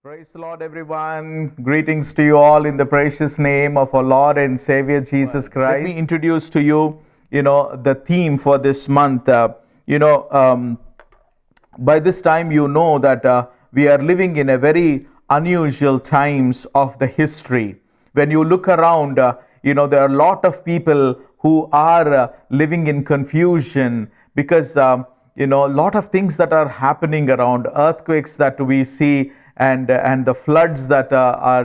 Praise the Lord, everyone. Greetings to you all in the precious name of our Lord and Savior Jesus Christ. Let me introduce to you, the theme for this month. By this time, you know that we are living in a very unusual times of the history. When you look around, there are a lot of people who are living in confusion because, a lot of things that are happening around, earthquakes that we see, and the floods that are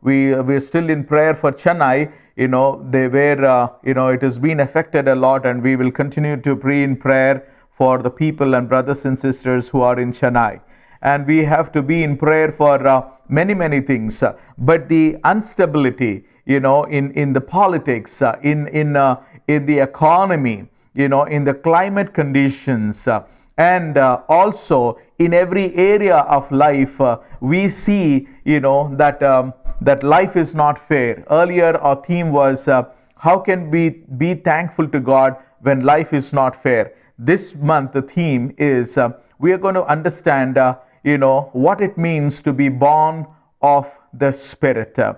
we're still in prayer for Chennai. They were it has been affected a lot, and we will continue to pray in prayer for the people and brothers and sisters who are in Chennai. And we have to be in prayer for many things, but the instability in the politics, in the economy, in the climate conditions, and also in every area of life, we see that life is not fair. Earlier our theme was how can we be thankful to God when life is not fair. This month the theme is we are going to understand what it means to be born of the Spirit. The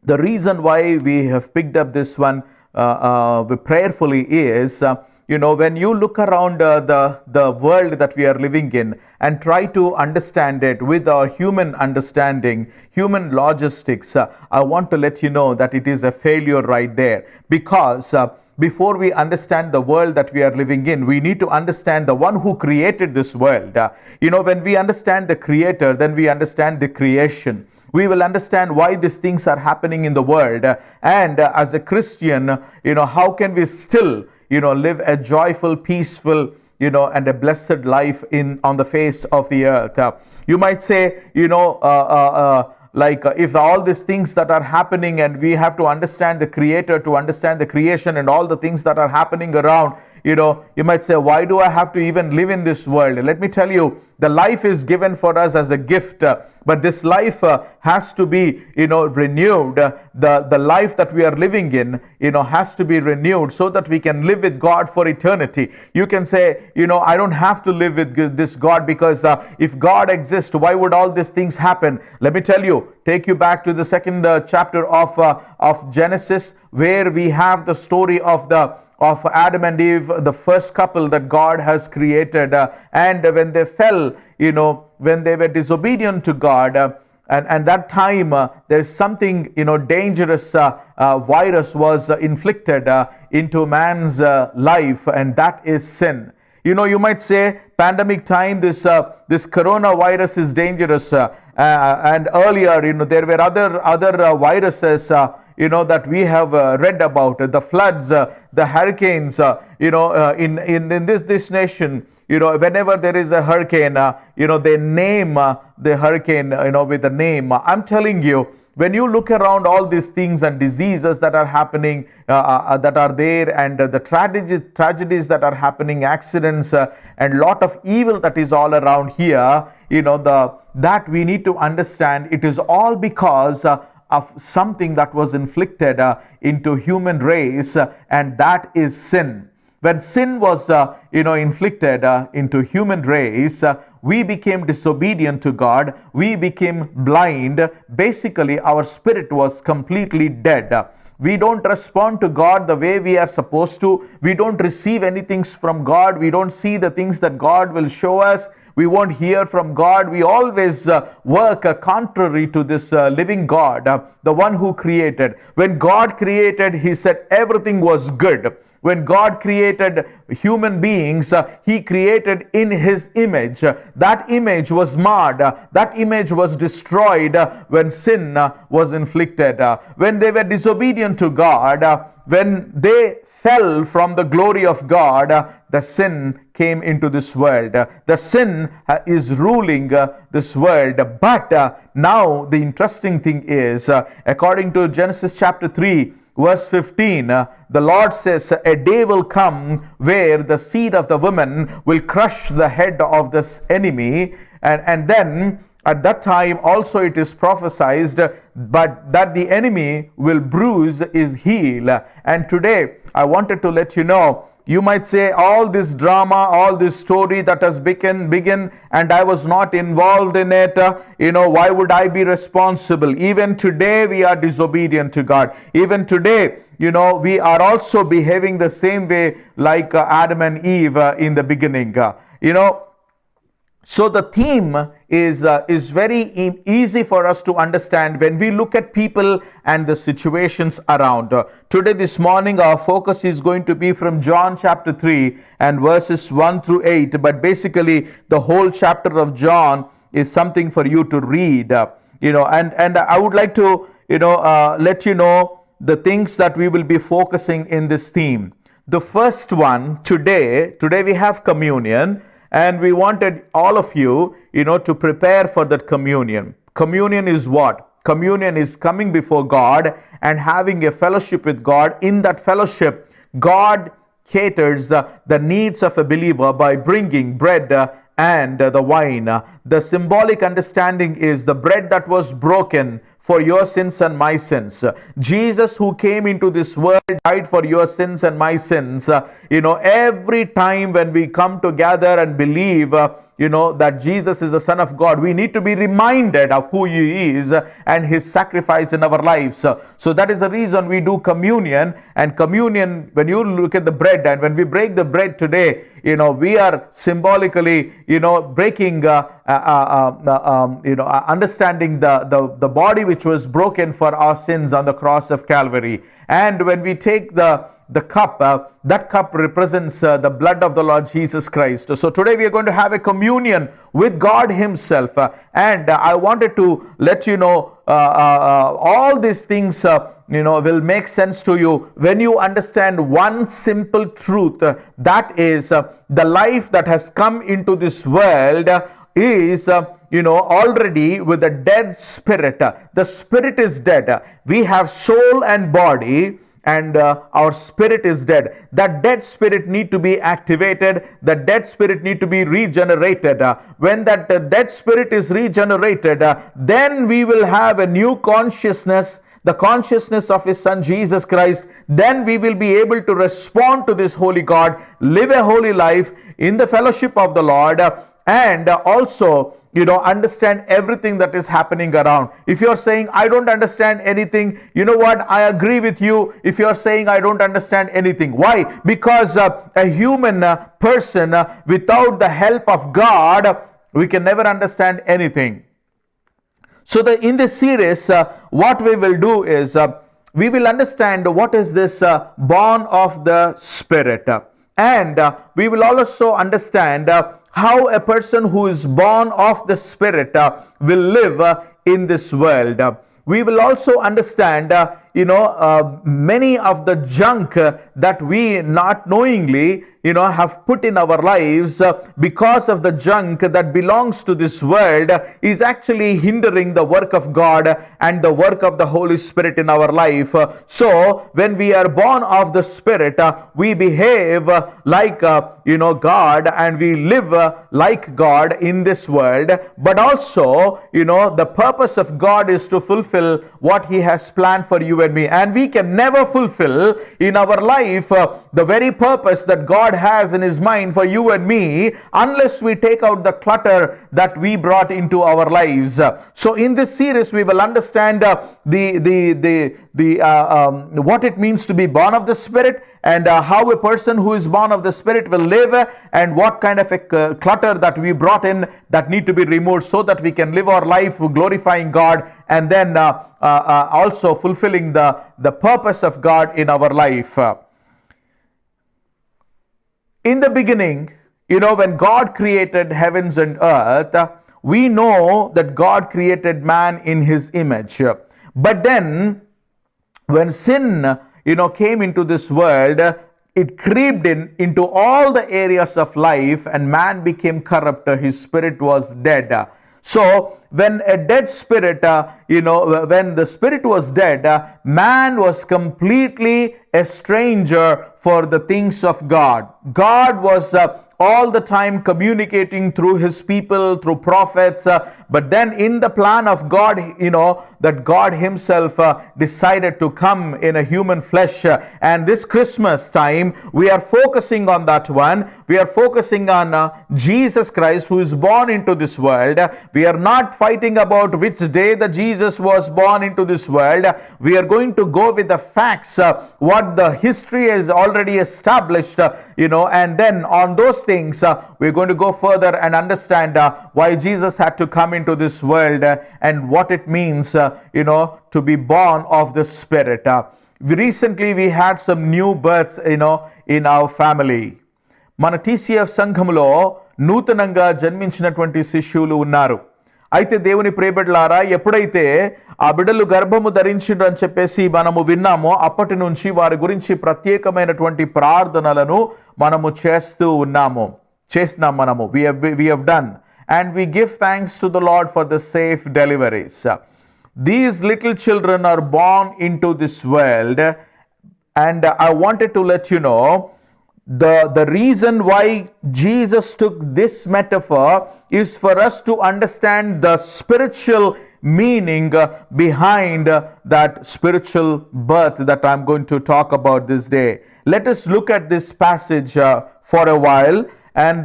reason why we have picked up this one prayerfully is when you look around the world that we are living in and try to understand it with our human understanding, human logistics, I want to let you know that it is a failure right there. Because before we understand the world that we are living in, we need to understand the one who created this world. When we understand the Creator, then we understand the creation. We will understand why these things are happening in the world. And as a Christian, how can we still live a joyful, peaceful, and a blessed life on the face of the earth. You might say, if all these things that are happening, and we have to understand the Creator to understand the creation and all the things that are happening around, you might say, why do I have to even live in this world? Let me tell you, the life is given for us as a gift, but this life has to be renewed. The life that we are living in has to be renewed so that we can live with God for eternity. You can say, I don't have to live with this God, because if God exists, why would all these things happen? Let me tell you, take you back to the second chapter of Genesis, where we have the story of Adam and Eve, the first couple that God has created, and when they fell, when they were disobedient to God, and that time there's something dangerous virus was inflicted into man's life, and that is sin. You might say pandemic time, this coronavirus is dangerous, and earlier there were other viruses that we have read about, the floods, the hurricanes, in this nation. Whenever there is a hurricane, they name the hurricane with a name. I'm telling you, when you look around all these things and diseases that are happening, that are there, and the tragedies that are happening, accidents, and lot of evil that is all around here, that we need to understand, it is all because of something that was inflicted into human race, and that is sin. When sin was inflicted into human race, we became disobedient to God. We became blind. Basically, our spirit was completely dead. We don't respond to God the way we are supposed to. We don't receive anything from God. We don't see the things that God will show us. We won't hear from God. We always work contrary to this living God, the one who created. When God created, He said everything was good. When God created human beings, He created in His image. That image was marred. That image was destroyed when sin was inflicted. When they were disobedient to God, when they fell from the glory of God, the sin came into this world. The sin is ruling this world. But now the interesting thing is, according to Genesis chapter 3, verse 15, the Lord says, a day will come where the seed of the woman will crush the head of this enemy, and then at that time also it is prophesied, but that the enemy will bruise his heel. And today I wanted to let you know you might say, all this drama, all this story that has begin, and I was not involved in it. Why would I be responsible? Even today we are disobedient to God. Even today, we are also behaving the same way like Adam and Eve in the beginning. So the theme is very easy for us to understand when we look at people and the situations around. Today, this morning, our focus is going to be from John chapter 3 and verses 1 through 8. But basically, the whole chapter of John is something for you to read. And I would like to let you know the things that we will be focusing in this theme. The first one, today we have communion. And we wanted all of you, to prepare for that communion. Communion is what? Communion is coming before God and having a fellowship with God. In that fellowship, God caters the needs of a believer by bringing bread and the wine. The symbolic understanding is the bread that was broken for your sins and my sins. Jesus, who came into this world, died for your sins and my sins. Every time when we come together and believe that Jesus is the Son of God, we need to be reminded of who He is and His sacrifice in our lives. So that is the reason we do communion. And communion, when you look at the bread and when we break the bread today, we are symbolically, breaking, understanding the body which was broken for our sins on the cross of Calvary. And when we take the cup, that cup represents the blood of the Lord Jesus Christ. So today we are going to have a communion with God Himself. And I wanted to let you know all these things will make sense to you when you understand one simple truth, that is the life that has come into this world is already with a dead spirit. The spirit is dead. We have soul and body, and our spirit is dead. That dead spirit need to be activated. The dead spirit need to be regenerated. When that dead spirit is regenerated, then we will have a new consciousness, the consciousness of His Son Jesus Christ. Then we will be able to respond to this holy God, live a holy life in the fellowship of the Lord, and also understand everything that is happening around. If you're saying, I don't understand anything, you know what? I agree with you if you're saying, I don't understand anything. Why? Because a human person, without the help of God, we can never understand anything. So in this series, what we will do is, we will understand what is this born of the Spirit. And we will also understand how a person who is born of the Spirit will live in this world. We will also understand, many of the junk that we not knowingly, have put in our lives because of the junk that belongs to this world is actually hindering the work of God and the work of the Holy Spirit in our life. So when we are born of the Spirit, we behave like, God, and we live like God in this world. But also, the purpose of God is to fulfill what He has planned for you and me. And we can never fulfill in our life the very purpose that God has in His mind for you and me unless we take out the clutter that we brought into our lives. So in this series we will understand what it means to be born of the Spirit, and how a person who is born of the Spirit will live, and what kind of a clutter that we brought in that need to be removed so that we can live our life glorifying God, and then also fulfilling the purpose of God in our life. In the beginning, when God created heavens and earth, we know that God created man in His image. But then, when sin, came into this world, it creeped into all the areas of life, and man became corrupt. His spirit was dead. So when a dead spirit, when the spirit was dead, man was completely a stranger for the things of God. God was all the time communicating through his people, through prophets, but then in the plan of God, that God himself decided to come in a human flesh. And this Christmas time, we are focusing on that one. We are focusing on Jesus Christ, who is born into this world. We are not fighting about which day that Jesus was born into this world. We are going to go with the facts, what the history has already established, and then on those things, we're going to go further and understand why Jesus had to come into this world, and what it means, to be born of the Spirit. Recently, we had some new births, in our family. మన TCF సంఘములో నూతనంగా జన్మించినటువంటి శిష్యులు ఉన్నారు. అయితే దేవుని ప్రియబిడ్డలారా, ఎప్పుడైతే ఆ బిడ్డలు గర్భము ధరించిండ్రు అని చెప్పేసి మనము విన్నామో, అప్పటి నుంచి వారి గురించి ప్రత్యేకమైనటువంటి ప్రార్థనలను మనము చేస్తున్నాం మనము. we have done, and we give thanks to the Lord for the safe deliveries. These little children are born into this world, and I wanted to let you know the reason why Jesus took this metaphor is for us to understand the spiritual meaning behind that spiritual birth that I'm going to talk about this day. Let us look at this passage for a while, and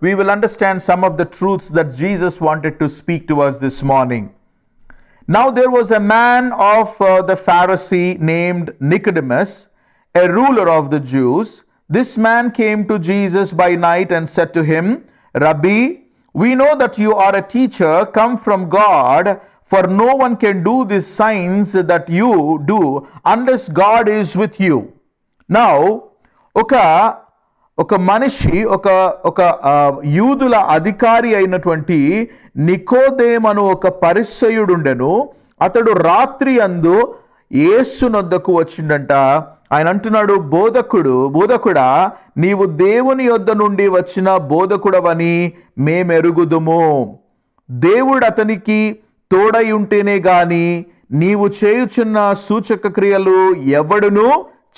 we will understand some of the truths that Jesus wanted to speak to us this morning. Now there was a man of the Pharisee named Nicodemus, a ruler of the Jews. This man came to Jesus by night and said to him, Rabbi, we know that you are a teacher come from God, for no one can do these signs that you do unless God is with you. Now, ఒక మనిషి ఒక యూదుల అధికారి అయినటువంటి నికోదేమను ఒక పరిసయ్యుడుండెను. అతడు రాత్రి అందు యేసునొద్దకు వచ్చిండంట. ఆయన అంటున్నాడు, బోధకుడా, నీవు దేవుని యొద్ద నుండి వచ్చిన బోధకుడవని మేమెరుగుదుము. దేవుడు అతనికి తోడై ఉంటేనే గాని నీవు చేయుచున్న సూచక క్రియలు ఎవడునూ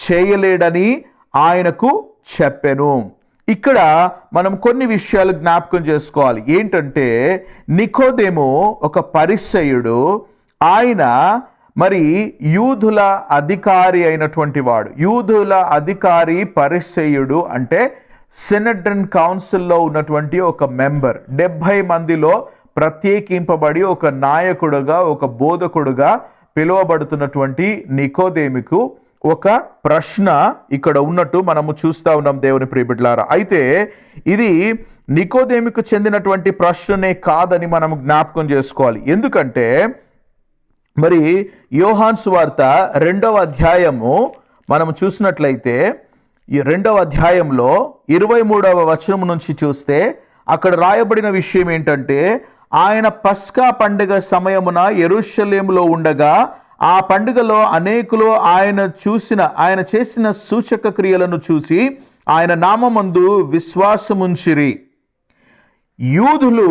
చేయలేడని ఆయనకు చెప్పెను. ఇక్కడ మనం కొన్ని విషయాలు జ్ఞాపకం చేసుకోవాలి. ఏంటంటే, నికోదేము ఒక పరిసయ్యుడు. ఆయన మరి యూదుల అధికారి అయినటువంటి వాడు. యూదుల అధికారి పరిసయ్యుడు అంటే సెనెడ్రిన్ కౌన్సిల్లో ఉన్నటువంటి ఒక మెంబర్. 70 మందిలో ప్రత్యేకింపబడి ఒక నాయకుడుగా, ఒక బోధకుడుగా పిలువబడుతున్నటువంటి నికోదేముకు ఒక ప్రశ్న ఇక్కడ ఉన్నట్టు మనము చూస్తా ఉన్నాం దేవుని ప్రియబిడ్డలారా. అయితే ఇది నికోదేముకు చెందినటువంటి ప్రశ్ననే కాదని మనం జ్ఞాపకం చేసుకోవాలి. ఎందుకంటే మరి యోహాను సువార్త 2వ అధ్యాయము మనము చూసినట్లయితే, ఈ 2వ అధ్యాయంలో 23వ వచనం నుంచి చూస్తే అక్కడ రాయబడిన విషయం ఏంటంటే, ఆయన పస్కా పండుగ సమయమున యెరూషలేములో ఉండగా ఆ పండుగలో అనేకులు ఆయన చేసిన సూచక క్రియలను చూసి ఆయన నామమందు విశ్వాసముంచిరి. యూదులు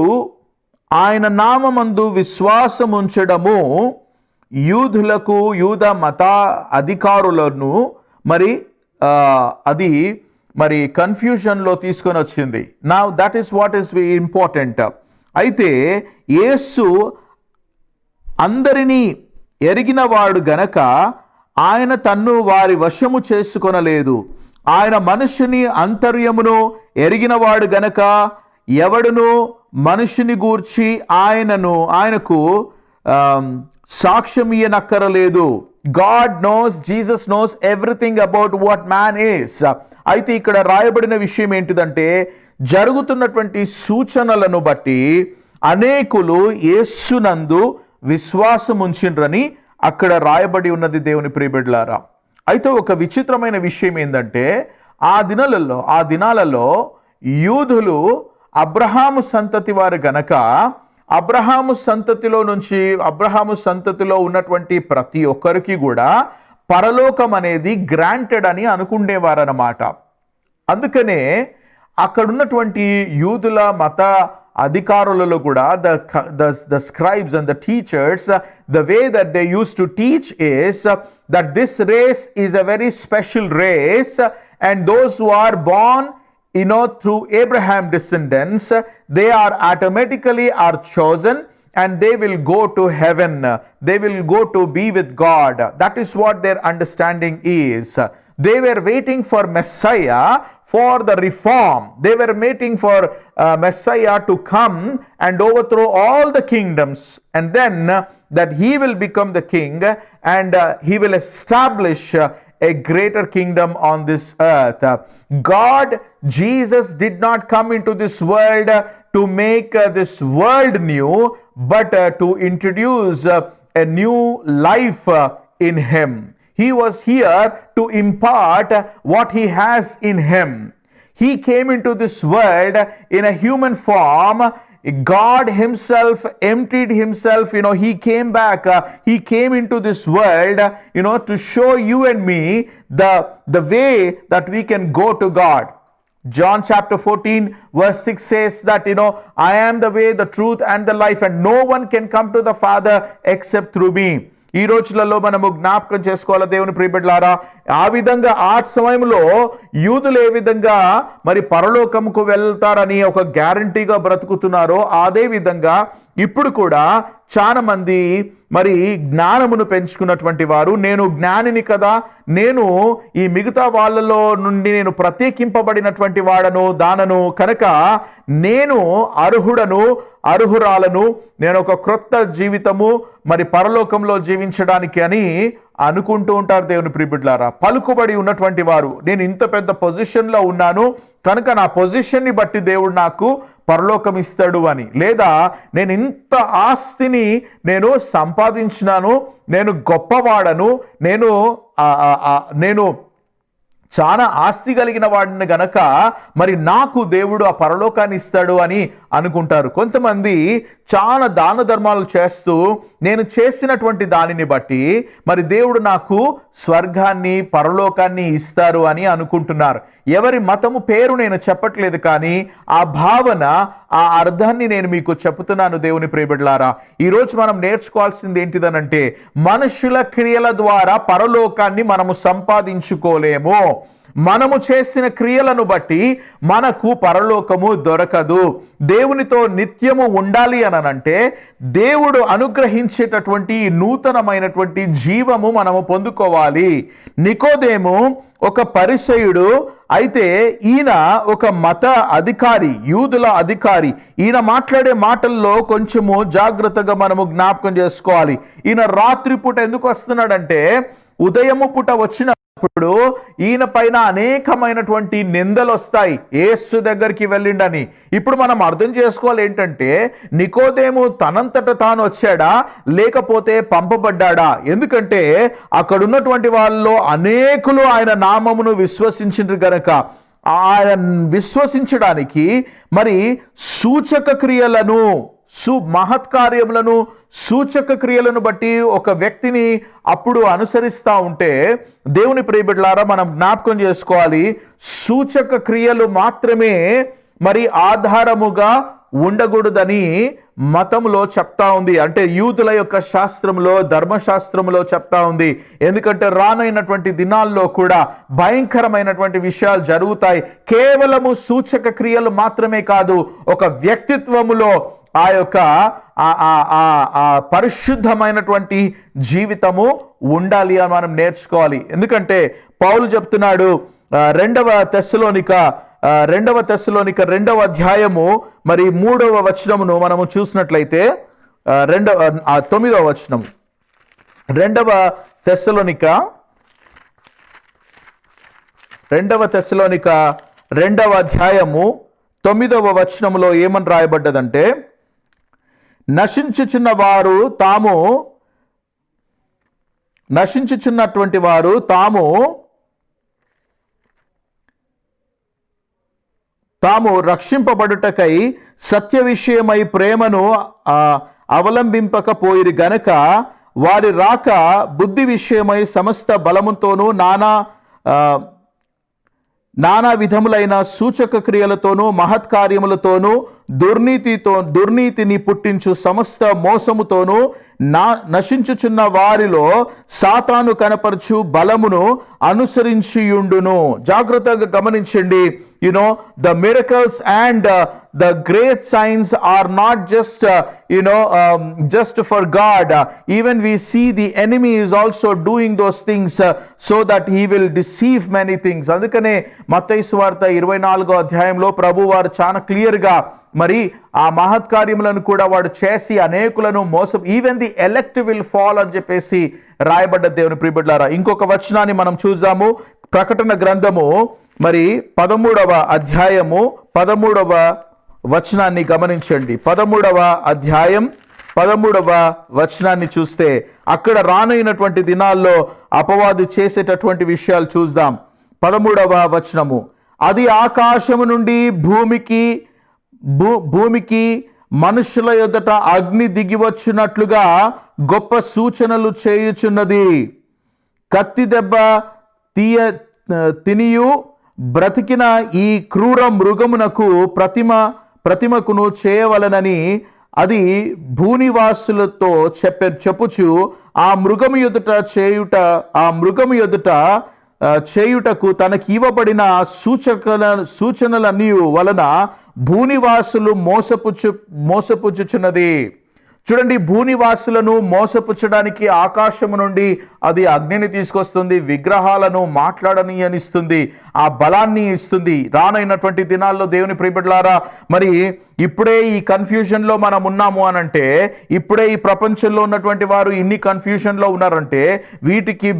ఆయన నామమందు విశ్వాసముంచడము యూదులకు, యూద మత అధికారులను అది కన్ఫ్యూజన్లో తీసుకొని వచ్చింది. Now that is what is important. అయితే యేసు అందరినీ ఎరిగినవాడు గనక ఆయన తన్ను వారి వశము చేసుకొనలేదు. ఆయన మనుషుని అంతర్యమును ఎరిగినవాడు గనక ఎవడును మనుషుని గూర్చి ఆయనకు సాక్ష్యం ఇయ్యనక్కరలేదు. God knows, Jesus knows everything about what man is. అయితే ఇక్కడ రాయబడిన విషయం ఏంటిదంటే, జరుగుతున్నటువంటి సూచనలను బట్టి అనేకులు యేసునందు విశ్వాసం ఉంచిండ్రని అక్కడ రాయబడి ఉన్నది దేవుని ప్రియబిడ్డలారా. అయితే ఒక విచిత్రమైన విషయం ఏంటంటే, ఆ దినాలలో యూదులు అబ్రహాము సంతతి వారు గనక అబ్రహాము సంతతిలో ఉన్నటువంటి ప్రతి ఒక్కరికి కూడా పరలోకం అనేది గ్రాంటెడ్ అని అనుకునేవారన్నమాట. అందుకనే అక్కడున్నటువంటి యూదుల మత అధికారులలో కూడా the scribes and the teachers, the way that they used to teach is that this race is a very special race, and those who are born through Abraham descendants, they are automatically are chosen and they will go to heaven. They will go to be with God. That is what their understanding is. They were waiting for Messiah for the reform. They were waiting for Messiah to come and overthrow all the kingdoms, and then that he will become the king and he will establish a greater kingdom on this earth. God, Jesus did not come into this world to make this world new, but to introduce a new life in him. He was here to impart what he has in him. He came into this world in a human form. God himself emptied himself, he came back, he came into this world, to show you and me the way that we can go to God. John chapter 14 verse 6 says that, I am the way, the truth and the life, and no one can come to the Father except through me. ఈ రోజులలో మనము జ్ఞాపకం చేసుకోవాలి దేవుని ప్రియబిడ్డలారా. ఆ విధంగా ఆ సమయంలో యూదులు ఏ విధంగా మరి పరలోకముకు వెళ్తారని ఒక గ్యారంటీగా బ్రతుకుతున్నారో, అదే విధంగా ఇప్పుడు కూడా చాలా మంది మరి జ్ఞానమును పెంచుకున్నటువంటి వారు, నేను జ్ఞానిని కదా, నేను ఈ మిగతా వాళ్ళలో నుండి నేను ప్రత్యేకింపబడినటువంటి వాడను దానను కనుక నేను అర్హురాలను, నేను ఒక క్రొత్త జీవితము మరి పరలోకంలో జీవించడానికి అని అనుకుంటూ ఉంటారు దేవుని ప్రియబిడ్డలారా. పలుకుబడి ఉన్నటువంటి వారు, నేను ఇంత పెద్ద పొజిషన్లో ఉన్నాను కనుక నా పొజిషన్ని బట్టి దేవుడు నాకు పరలోకం ఇస్తాడు అని, లేదా నేను ఇంత ఆస్తిని నేను సంపాదించినాను, నేను గొప్పవాడను, నేను చాలా ఆస్తి కలిగిన వాడిని గనక మరి నాకు దేవుడు ఆ పరలోకాన్ని ఇస్తాడు అని అనుకుంటారు. కొంతమంది చాలా దాన ధర్మాలు చేస్తూ నేను చేసినటువంటి దానిని బట్టి మరి దేవుడు నాకు స్వర్గాన్ని పరలోకాన్ని ఇస్తారు అని అనుకుంటున్నారు. ఎవరి మతము పేరు నేను చెప్పట్లేదు, కానీ ఆ భావన, ఆ అర్థాన్ని నేను మీకు చెప్తున్నాను దేవుని ప్రియబిడ్డలారా. ఈరోజు మనం నేర్చుకోవాల్సింది ఏంటిదనంటే, మనుషుల క్రియల ద్వారా పరలోకాన్ని మనము సంపాదించుకోలేము. మనము చేసిన క్రియలను బట్టి మనకు పరలోకము దొరకదు. దేవునితో నిత్యము ఉండాలి అనంటే దేవుడు అనుగ్రహించేటటువంటి నూతనమైనటువంటి జీవము మనము పొందుకోవాలి. నికోదేము ఒక పరిసయుడు అయితే, ఈయన ఒక మత అధికారి, యూదుల అధికారి. ఈయన మాట్లాడే మాటల్లో కొంచెము జాగ్రత్తగా మనము జ్ఞాపకం చేసుకోవాలి. ఈయన రాత్రిపూట ఎందుకు వస్తున్నాడంటే, ఉదయము పూట వచ్చినప్పుడు ఈయన పైన అనేకమైనటువంటి నిందలు వస్తాయి, యేసు దగ్గరికి వెళ్ళిండని. ఇప్పుడు మనం అర్థం చేసుకోవాలి ఏంటంటే, నికోదేము తనంతట తాను వచ్చాడా లేకపోతే పంపబడ్డాడా? ఎందుకంటే అక్కడ ఉన్నటువంటి వాళ్ళలో అనేకులు ఆయన నామమును విశ్వసించిండ్రు గనక ఆయన విశ్వసించడానికి మరి సూచక క్రియలను, మహత్కార్యములను, సూచక క్రియలను బట్టి ఒక వ్యక్తిని అప్పుడు అనుసరిస్తూ ఉంటే, దేవుని ప్రియబిడ్డలారా మనం జ్ఞాపకం చేసుకోవాలి, సూచక క్రియలు మాత్రమే మరి ఆధారముగా ఉండకూడదని మతంలో చెప్తా ఉంది. అంటే యూదుల యొక్క శాస్త్రంలో, ధర్మశాస్త్రంలో చెప్తా ఉంది. ఎందుకంటే రానైనటువంటి దినాల్లో కూడా భయంకరమైనటువంటి విషయాలు జరుగుతాయి. కేవలము సూచక క్రియలు మాత్రమే కాదు, ఒక వ్యక్తిత్వములో ఆ యొక్క పరిశుద్ధమైనటువంటి జీవితము ఉండాలి అని మనం నేర్చుకోవాలి. ఎందుకంటే పౌలు చెప్తున్నాడు, రెండవ తెస్సలోనిక 2వ అధ్యాయము మరి 3వ వచనమును మనము చూసినట్లయితే, 9వ వచనం, 2వ తెస్సలోనిక 2వ అధ్యాయము 9వ వచనములో ఏమని రాయబడ్డదంటే, నశించుచున్నటువంటి వారు తాము రక్షింపబడుటకై సత్య విషయమై ప్రేమను అవలంబింపకపోయిరి గనక వారి రాక బుద్ధి విషయమై సమస్త బలముతోనూ నానా విధములైన సూచక క్రియలతోనూ మహత్కార్యములతోనూ దుర్నీతిని పుట్టించు సమస్త మోసముతోనూ నశించుచున్న వారిలో సాతాను కనపరచు బలమును అనుసరించియుండును. జాగ్రత్తగా గమనించండి, the miracles and the great signs are not just just for God. Even we see the enemy is also doing those things so that he will deceive many things. అందుకనే మత్తయి సువార్త 24వ అధ్యాయంలో ప్రభు వారు చాలా క్లియర్ గా మరి ఆ మహత్కార్యములను కూడా వాడు చేసి అనేకులను మోసం, even the elect will fall అని చెప్పేసి రాయబడ్డ దేవుని ప్రియబిడ్డలారా. ఇంకొక వచనాన్ని మనం చూద్దాము. ప్రకటన గ్రంథము మరి 13వ అధ్యాయము 13వ వచనాన్ని గమనించండి. 13వ అధ్యాయం 13వ వచనాన్ని చూస్తే అక్కడ రానైనటువంటి దినాల్లో అపవాది చేసేటటువంటి విషయాలు చూద్దాం. 13వ వచనము, అది ఆకాశము నుండి భూమికి మనుషుల ఎదుట అగ్ని దిగివచ్చినట్లుగా గొప్ప సూచనలు చేయుచున్నది. కత్తి దెబ్బ తినియు బ్రతికిన ఈ క్రూర మృగమునకు ప్రతిమకును చేయవలనని అది భూనివాసులతో చెప్పుచు ఆ మృగము ఎదుట చేయుటకు తనకి ఇవ్వబడిన సూచనలన్నీ వలన భూనివాసులు మోసపుచ్చుచున్నది. చూడండి, భూనివాసులను మోసపుచ్చడానికి ఆకాశము నుండి అది అగ్నిని తీసుకొస్తుంది, విగ్రహాలను మాట్లాడనియనిస్తుంది, ఆ బలాన్ని ఇస్తుంది. రానైనటువంటి దినాల్లో దేవుని ప్రియబిడ్డలారా, మరి ఇప్పుడే ఈ కన్ఫ్యూజన్లో మనం ఉన్నాము అనంటే, ఇప్పుడే ఈ ప్రపంచంలో ఉన్నటువంటి వారు ఇన్ని కన్ఫ్యూజన్లో ఉన్నారంటే, వీటికి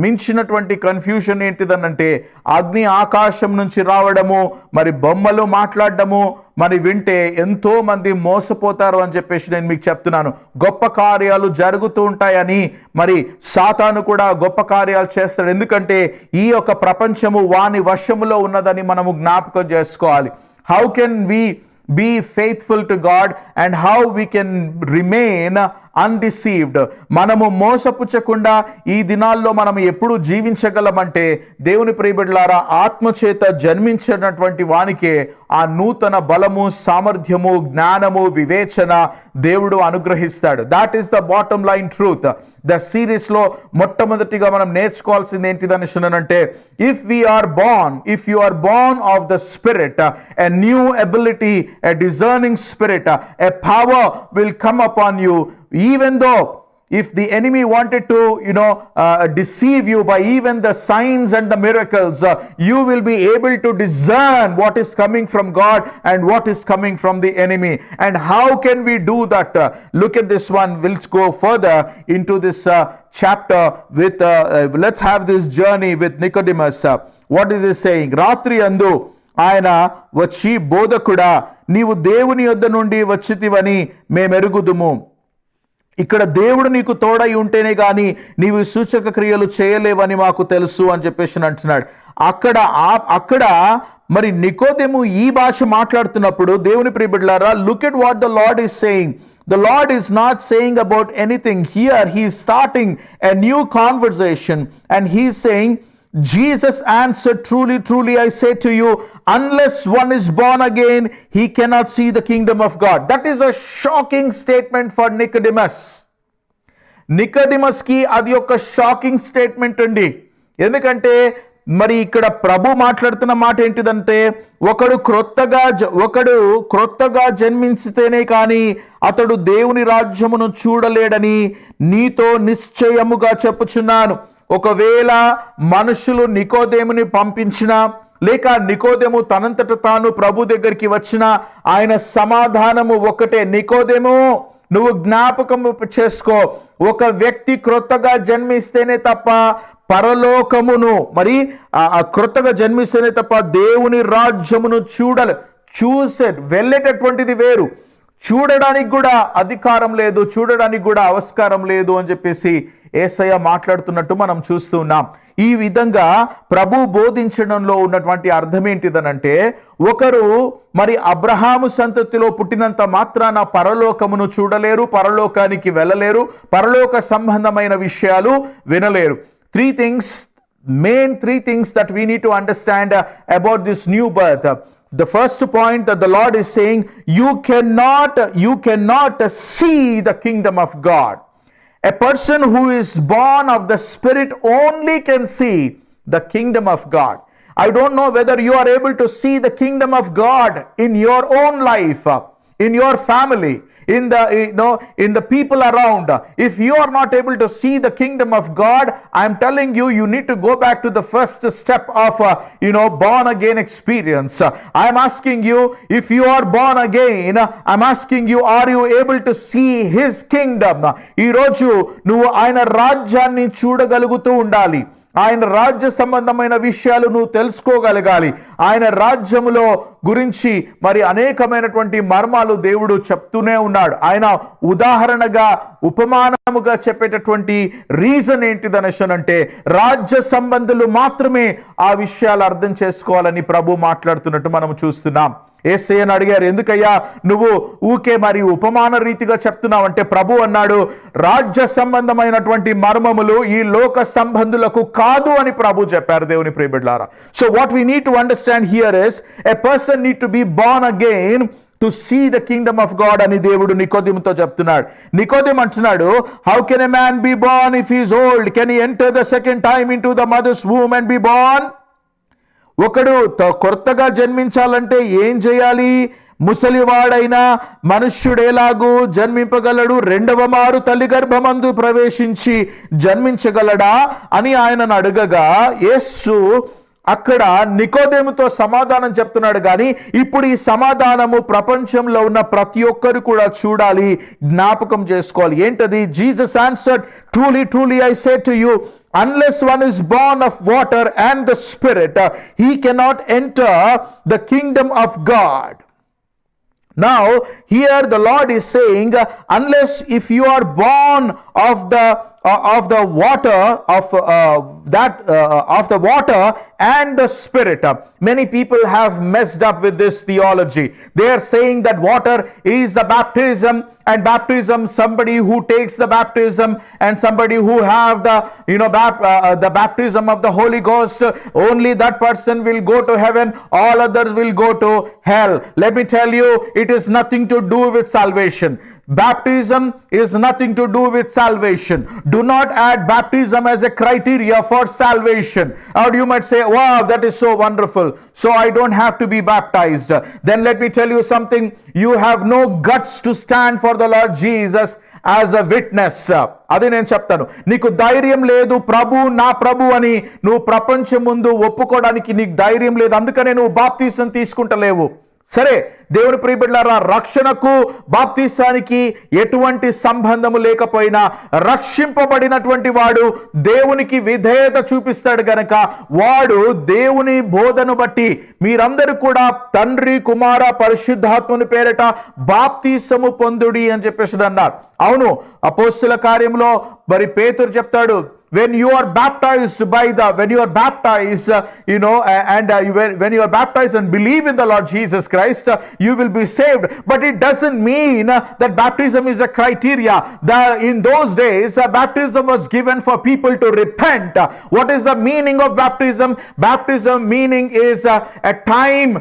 మించినటువంటి కన్ఫ్యూజన్ ఏంటిదనంటే అగ్ని ఆకాశం నుంచి రావడము, మరి బొమ్మలు మాట్లాడడము, మరి వింటే ఎంతో మంది మోసపోతారు అని చెప్పేసి నేను మీకు చెప్తున్నాను. గొప్ప కార్యాలు జరుగుతూ ఉంటాయని మరి సాతాను కూడా గొప్ప కార్యాలు చేస్తాడు. ఎందుకంటే ఈ యొక్క ప్రపంచము వాని వశములో ఉన్నదని మనము జ్ఞాపకం చేసుకోవాలి. How can we be faithful to God and how we can remain undeceived? మనము మోసపుచ్చకుండా ఈ దినాల్లో మనం ఎప్పుడు జీవించగలమంటే, దేవుని ప్రియబిడ్డలారా, ఆత్మచేత జన్మించినటువంటి వానికే ఆ నూతన బలము, సామర్థ్యము, జ్ఞానము, వివేచన దేవుడు అనుగ్రహిస్తాడు. That is the bottom line truth. The సిరీస్లో మొట్టమొదటిగా మనం నేర్చుకోవాల్సింది ఏంటిదని అంటే, if you are born of the Spirit, a new ability, a discerning spirit, a power will come upon you. Even though if the enemy wanted to deceive you by even the signs and the miracles, you will be able to discern what is coming from God and what is coming from the enemy. And how can we do that? Look at this one. We'll go further into this chapter with let's have this journey with Nicodemus. What is he saying? రాత్రి అందు ఆయన వచ్చి, బోధకుడా, నీవు దేవుని యొద్ద నుండి వచ్చితివని మేమెరుగుదుము. ఇక్కడ దేవుడు నీకు తోడై ఉంటేనే గాని నీవు సూచక క్రియలు చేయలేవని మాకు తెలుసు అని చెప్పేసి అంటున్నాడు. అక్కడ మరి నికోదేము ఈ భాష మాట్లాడుతున్నప్పుడు దేవుని ప్రియబిడ్డలారా, look at what the lord is saying. The Lord is not saying about anything here. He is starting a new conversation and he is saying, Jesus answered, truly, truly, I say to you, unless one is born again, he cannot see the kingdom of God. That is a shocking statement for Nicodemus. నికోదేమస్ కి అది ఒక shocking statement అండి. ఎందుకంటే మరి ఇక్కడ ప్రభు మాట్లాడుతున్న మాట ఏంటిదంటే, ఒకడు క్రొత్తగా జన్మించితేనే కానీ అతడు దేవుని రాజ్యమును చూడలేడని నీతో నిశ్చయముగా చెప్పుచున్నాను. ఒకవేళ మనుషులు నికోదేముని పంపించినా, లేక నికోదేము తనంతట తాను ప్రభు దగ్గరికి వచ్చిన, ఆయన సమాధానము ఒకటే. నికోదేము, నువ్వు జ్ఞాపకం చేసుకో, ఒక వ్యక్తి క్రొత్తగా జన్మిస్తేనే తప్ప పరలోకమును, మరి క్రొత్తగా జన్మిస్తేనే తప్ప దేవుని రాజ్యమును వెళ్ళేటటువంటిది వేరు. చూడడానికి కూడా అధికారం లేదు, చూడడానికి కూడా ఆస్కారం లేదు అని చెప్పేసి యేసయ్య మాట్లాడుతున్నట్టు మనం చూస్తున్నాం. ఈ విధంగా ప్రభు బోధించడంలో ఉన్నటువంటి అర్థం ఏంటిదనంటే, ఒకరు మరి అబ్రహాము సంతతిలో పుట్టినంత మాత్రాన పరలోకమును చూడలేరు, పరలోకానికి వెళ్ళలేరు, పరలోక సంబంధమైన విషయాలు వినలేరు. main three things that we need to understand about this new birth. The first point that the Lord is saying, you cannot see the kingdom of God. A person who is born of the Spirit only can see the kingdom of God. I don't know whether you are able to see the kingdom of God in your own life, in your family, in the people around. If you are not able to see the kingdom of God, I am telling you, you need to go back to the first step of born again experience. I am asking you, if you are born again, I am asking you, are you able to see his kingdom? ఈ రోజు నువ్వు ఆయన రాజ్యాన్ని చూడగలుగుతూ ఉండాలి. ఆయన రాజ్య సంబంధమైన విషయాలు నువ్వు తెలుసుకోగలగాలి. ఆయన రాజ్యములో గురించి మరి అనేకమైనటువంటి మర్మాలు దేవుడు చెప్తూనే ఉన్నాడు. ఆయన ఉదాహరణగా ఉపమానముగా చెప్పేటటువంటి రీజన్ ఏంటిదనంటే, రాజ్య సంబంధులు మాత్రమే ఆ విషయాలు అర్థం చేసుకోవాలని ప్రభు మాట్లాడుతున్నట్టు మనం చూస్తున్నాం. యేసయ్యను అడిగారు, ఎందుకయ్యా నువ్వు ఊకే మరి ఉపమాన రీతిగా చెప్తున్నావు అంటే, ప్రభు అన్నాడు, రాజ్య సంబంధమైనటువంటి మర్మములు ఈ లోక సంబంధులకు కాదు అని ప్రభు చెప్పారు. దేవుని ప్రియబిడ్డలారా, so what we need to understand here is a person need to be born again to see the kingdom of God అని దేవుడు నికోదేముతో చెప్తున్నాడు. నికోదేము అంటున్నాడు, how can a man be born if he is old? Can he enter the second time into the mother's womb and be born? ఒకడు కొత్తగా జన్మించాలంటే ఏం చేయాలి? ముసలివాడైన మనుష్యుడు ఎలాగూ జన్మింపగలడు? రెండవ మారు తల్లి గర్భమందు ప్రవేశించి జన్మించగలడా అని ఆయనను అడగగా, యేసు అక్కడ నికోదేముతో సమాధానం చెప్తున్నాడు. కానీ ఇప్పుడు ఈ సమాధానము ప్రపంచంలో ఉన్న ప్రతి ఒక్కరు కూడా చూడాలి, జ్ఞాపకం చేసుకోవాలి. ఏంటది? Jesus answered, truly truly I say to you, unless one is born of water and the Spirit, he cannot enter the kingdom of God. Now here the Lord is saying, unless if you are born of the water of the water and the Spirit. Many people have messed up with this theology. They are saying that water is the baptism, and baptism, somebody who takes the baptism and somebody who have the baptism of the Holy Ghost, only that person will go to heaven, all others will go to hell. Let me tell you, it is nothing to do with salvation. Baptism is nothing to do with salvation. Do not add baptism as a criteria for salvation. Or you might say, wow, that is so wonderful, so I don't have to be baptized. Then let me tell you something, you have no guts to stand for the Lord Jesus as a witness. అది నేను చెప్తాను. నీకు ధైర్యం లేదు, ప్రభు నా ప్రభు అని నువ్వు ప్రపంచం ముందు ఒప్పుకోవడానికి నీకు ధైర్యం లేదు, అందుకనే నువ్వు బాప్తిసం తీసుకుంటలేవు. సరే, దేవుని ప్రియబిడ్డలారా, రక్షణకు బాప్తిసానికి ఎటువంటి సంబంధము లేకపోయినా రక్షింపబడినటువంటి వాడు దేవునికి విధేయత చూపిస్తాడు గనక వాడు దేవుని బోధను బట్టి మీరందరూ కూడా తండ్రి కుమార పరిశుద్ధాత్మని పేరట బాప్తిసము పొందుడి అని చెప్పేసి అన్నారు. అవును, అపోస్తుల కార్యంలో మరి పేతురు చెప్తాడు, when you are baptized when you are baptized when you are baptized and believe in the Lord Jesus Christ, you will be saved. But it doesn't mean that baptism is a criteria. In those days baptism was given for people to repent. What is the meaning of baptism? Baptism meaning is a time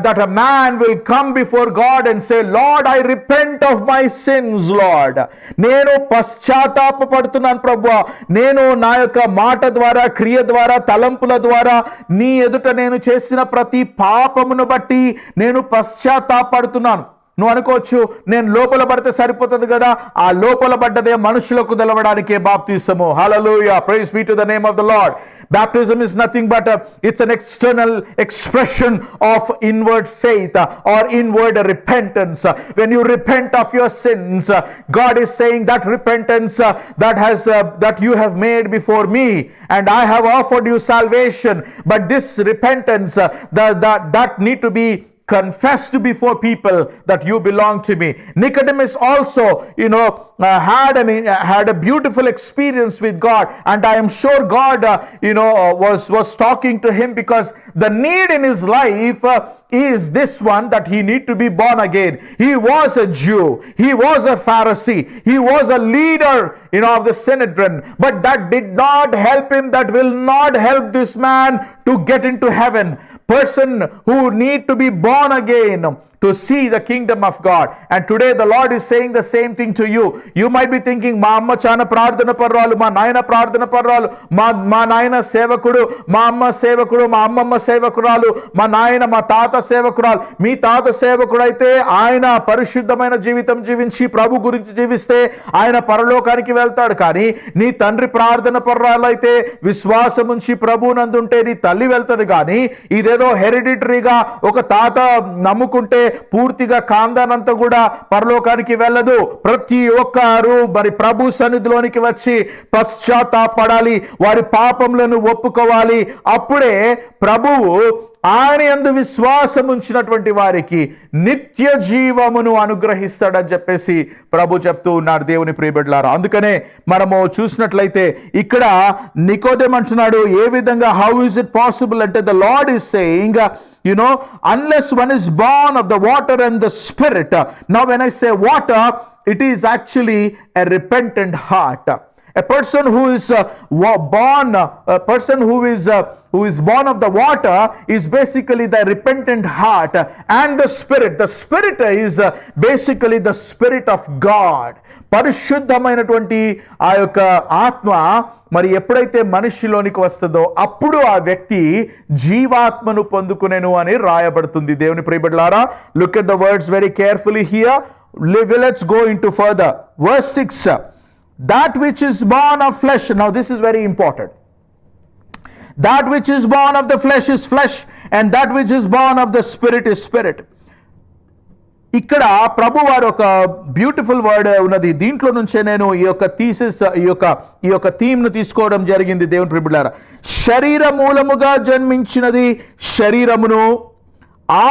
that a man will come before God and say, Lord, I repent of my sins, Lord. నేను పశ్చాత్తాపపడుతున్నాను ప్రభువా, నేను నా యొక్క మాట ద్వారా, క్రియ ద్వారా, తలంపుల ద్వారా నీ ఎదుట నేను చేసిన ప్రతి పాపమును బట్టి నేను పశ్చాత్తాపడుతున్నాను. నువ్వు అనుకోవచ్చు, నేను లోపల పడితే సరిపోతుంది కదా, ఆ లోపల పడ్డదే మనుషులకు తెలవడానికే బాప్తిసము. Hallelujah, praise be to the name of the lord. Baptism is nothing but it's an external expression of inward faith or inward repentance. When you repent of your sins, God is saying that repentance that you have made before me, and I have offered you salvation, but this repentance that need to be confessed before people that you belong to me. Nicodemus also had a beautiful experience with God, and I am sure God was talking to him, because the need in his life is this one, that he need to be born again. He was a Jew, he was a Pharisee, he was a leader of the Sanhedrin, but that did not help him, that will not help this man to get into heaven. Person who need to be born again, to to see the kingdom of God. And today the Lord is saying the same thing to you. You might be thinking, మా అమ్మ చాలా ప్రార్థన పర్రాలు, మా నాయన ప్రార్థన పర్రాలు, మా నాయన సేవకుడు, మా అమ్మ సేవకుడు, మా అమ్మమ్మ సేవకురాలు, మా నాయన మా తాత సేవకురాలు. మీ తాత సేవకుడు అయితే ఆయన పరిశుద్ధమైన జీవితం జీవించి ప్రభు గురించి జీవిస్తే ఆయన పరలోకానికి వెళ్తాడు. కానీ నీ తండ్రి ప్రార్థన పర్రాలు అయితే విశ్వాసం ఉంచి ప్రభు నందుంటే నీ తల్లి వెళ్తుంది. కానీ ఇదేదో హెరిడిటరీగా ఒక తాత నమ్ముకుంటే పూర్తిగా ఖాందానంతా కూడా పరలోకానికి వెళ్ళదు. ప్రతి ఒక్కరు మరి ప్రభు సన్నిధిలోనికి వచ్చి పశ్చాత్తాపడాలి, వారి పాపములను ఒప్పుకోవాలి. అప్పుడే ప్రభువు ఆయన యందు విశ్వాసం ఉంచినటువంటి వారికి నిత్య జీవమును అనుగ్రహిస్తాడని చెప్పేసి ప్రభు చెప్తూ ఉన్నారు. దేవుని ప్రియబిడ్డలారా, అందుకనే మనము చూసినట్లయితే ఇక్కడ నికోదేము అంటున్నాడు ఏ విధంగా, హౌ ఇస్ ఇట్ పాసిబుల్ అంటే the lord is saying, unless one is born of the water and the spirit. Now when I say water, it is actually a repentant heart. A person who is born of the water is basically the repentant heart, and the spirit is basically the spirit of God. పరిశుద్ధమైనటువంటి ఆ యొక్క ఆత్మ మరి ఎప్పుడైతే మనిషిలోనికి వస్తుందో అప్పుడు ఆ వ్యక్తి జీవాత్మను పొందుకునేను అని రాయబడుతుంది. దేవుని ప్రియబిడ్డలారా, look at the words very carefully here. Let's go into further. Verse 6, that which is born of flesh. Now this is very important. That which is born of the flesh is flesh, and that which is born of the spirit is spirit. ఇక్కడ ప్రభు వారు ఒక beautiful word ఉన్నది. దీంట్లో నుంచే నేను ఈ యొక్క thesis ఈ యొక్క థీమ్ ను తీసుకోవడం జరిగింది. దేవుని ప్రియబిడ్డలారా, శరీర మూలముగా జన్మించినది శరీరమును,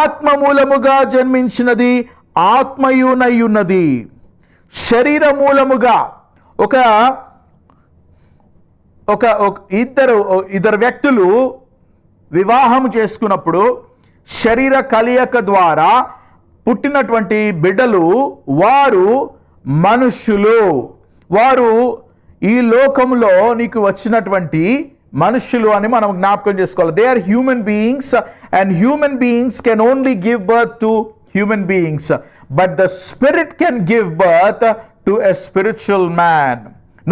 ఆత్మ మూలముగా జన్మించినది ఆత్మయునయున్నది. శరీర మూలముగా ఒక ఇద్దరు వ్యక్తులు వివాహం చేసుకున్నప్పుడు శరీర కలయిక ద్వారా పుట్టినటువంటి బిడ్డలు వారు మనుష్యులు. వారు ఈ లోకంలో నీకు వచ్చినటువంటి మనుష్యులు అని మనం జ్ఞాపకం చేసుకోవాలి. They are human beings, and human beings can only give birth to human beings, but the spirit can give birth to a spiritual man.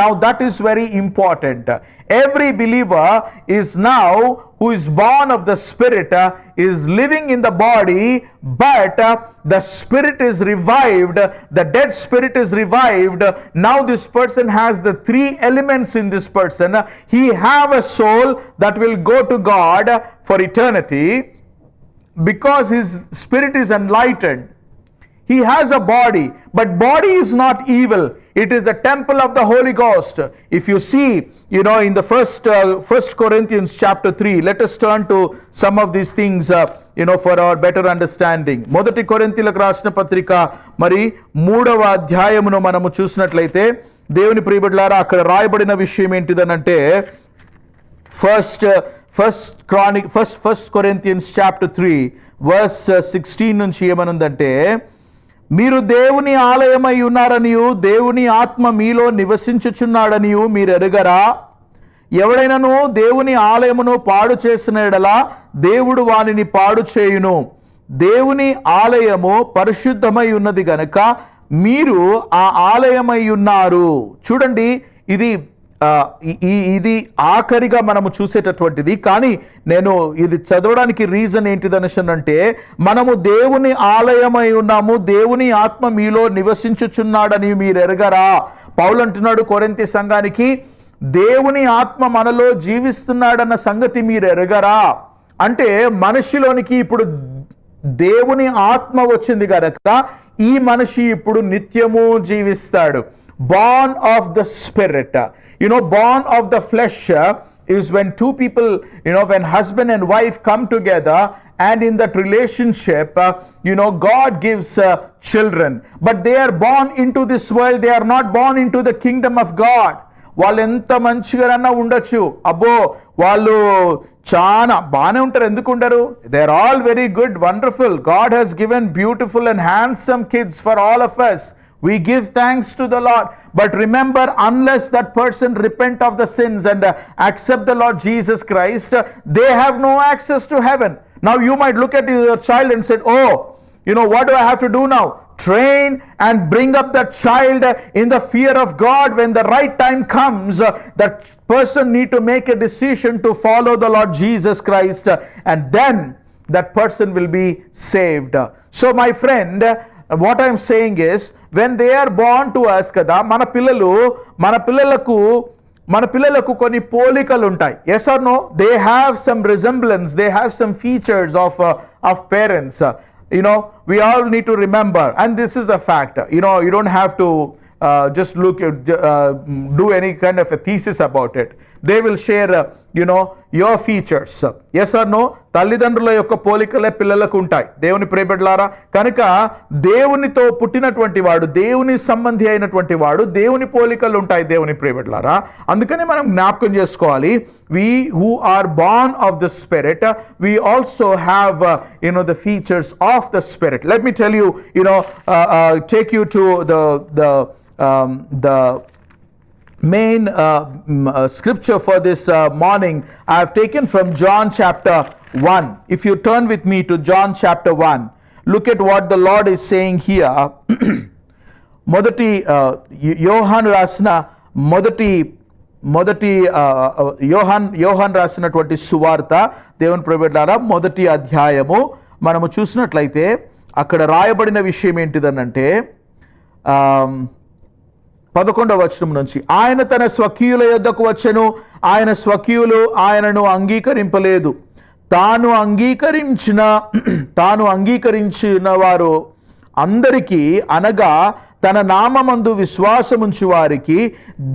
Now that is very important. Every believer is now who is born of the spirit is living in the body, but the spirit is revived, the dead spirit is revived. Now this person has the three elements in this person. He have a soul that will go to God for eternity because his spirit is enlightened. He has a body, but body is not evil. It is a temple of the Holy Ghost. If you see, in the first Corinthians chapter 3, let us turn to some of these things, for our better understanding. మొదటి కొరింథీయులకు రాసిన పత్రిక మరి 3వ అధ్యాయమును మనము చూసినట్లయితే దేవుని ప్రియబిడ్డలారా, అక్కడ రాయబడిన విషయం ఏంటిదనంటే ఫస్ట్ కొరింథియన్స్ చాప్టర్ 3 verse 16 నుంచి ఏమనుందంటే, మీరు దేవుని ఆలయమై ఉన్నారనియు దేవుని ఆత్మ మీలో నివసించుచున్నాడనియు మీరు ఎరుగరా? ఎవడైనను దేవుని ఆలయమును పాడు చేసిన ఎడల దేవుడు వానిని పాడు చేయును. దేవుని ఆలయము పరిశుద్ధమై ఉన్నది గనుక మీరు ఆ ఆలయమై ఉన్నారు. చూడండి, ఇది ఆఖరిగా మనము చూసేటటువంటిది. కానీ నేను ఇది చదవడానికి రీజన్ ఏంటిదనంటే, మనము దేవుని ఆలయమై ఉన్నాము, దేవుని ఆత్మ మీలో నివసించుచున్నాడని మీరు ఎరగరా? పౌలు అంటున్నాడు కొరింథీ సంఘానికి, దేవుని ఆత్మ మనలో జీవిస్తున్నాడన్న సంగతి మీరు ఎరగరా అంటే, మనిషిలోనికి ఇప్పుడు దేవుని ఆత్మ వచ్చింది కనుక ఈ మనిషి ఇప్పుడు నిత్యము జీవిస్తాడు. Born of the spirit. Born of the flesh is when two people, when husband and wife come together, and in that relationship, God gives children. But they are born into this world. They are not born into the kingdom of God. వాళ్ళు ఎంత మంచిగానన్నా ఉండొచ్చు, అబ్బో వాళ్ళు చాలా బాగానే ఉంటారు, ఎందుకు ఉండరు? They are all very good, wonderful. God has given beautiful and handsome kids for all of us. We give thanks to the Lord. But remember, unless that person repent of the sins and accept the Lord Jesus Christ, they have no access to heaven. Now you might look at your child and say, oh, You know, what do I have to do now? Train and bring up that child in the fear of God. When the right time comes, that person need to make a decision to follow the Lord Jesus Christ, and then that person will be saved. So my friend, what I am saying is, when they are born to us kada, మన పిల్లలకు కొన్ని పోలికలు ఉంటాయి. Yes or no? They have some resemblance, they have some features of parents. You know, we all need to remember, and this is a fact. You know, you don't have to just do any kind of a thesis about it. They will share you know, your features. Yes or no? తల్లిదండ్రుల యొక్క పోలికలే పిల్లలకు ఉంటాయి. దేవుని ప్రియబిడ్డలారా, కనుక దేవునితో పుట్టినటువంటి వాడు, దేవుని సంబంధి అయినటువంటి వాడు, దేవుని పోలికలు ఉంటాయి దేవుని ప్రియబిడ్డలారా. అందుకని మనం జ్ఞాపకం చేసుకోవాలి, we who are born of the Spirit, we also have you know, the features of the Spirit. Let me tell you, you know, take you to the main scripture for this morning. I have taken from John chapter 1. If you turn with me to John chapter 1, look at what the Lord is saying here. మొదటి యోహాను రాసిన మొదటి యోహాన్ రాసినటువంటి సువార్త, దేవుని ప్రియబిడ్డలారా, మొదటి అధ్యాయము మనము చూసినట్లయితే అక్కడ రాయబడిన విషయం ఏంటిదనంటే 11వ వచనం నుంచి, ఆయన తన స్వకీయుల యొద్దకు వచ్చెను, ఆయన స్వకీయులు ఆయనను అంగీకరింపలేదు. తాను అంగీకరించిన వారు అందరికీ, అనగా తన నామమందు విశ్వాసముంచు వారికి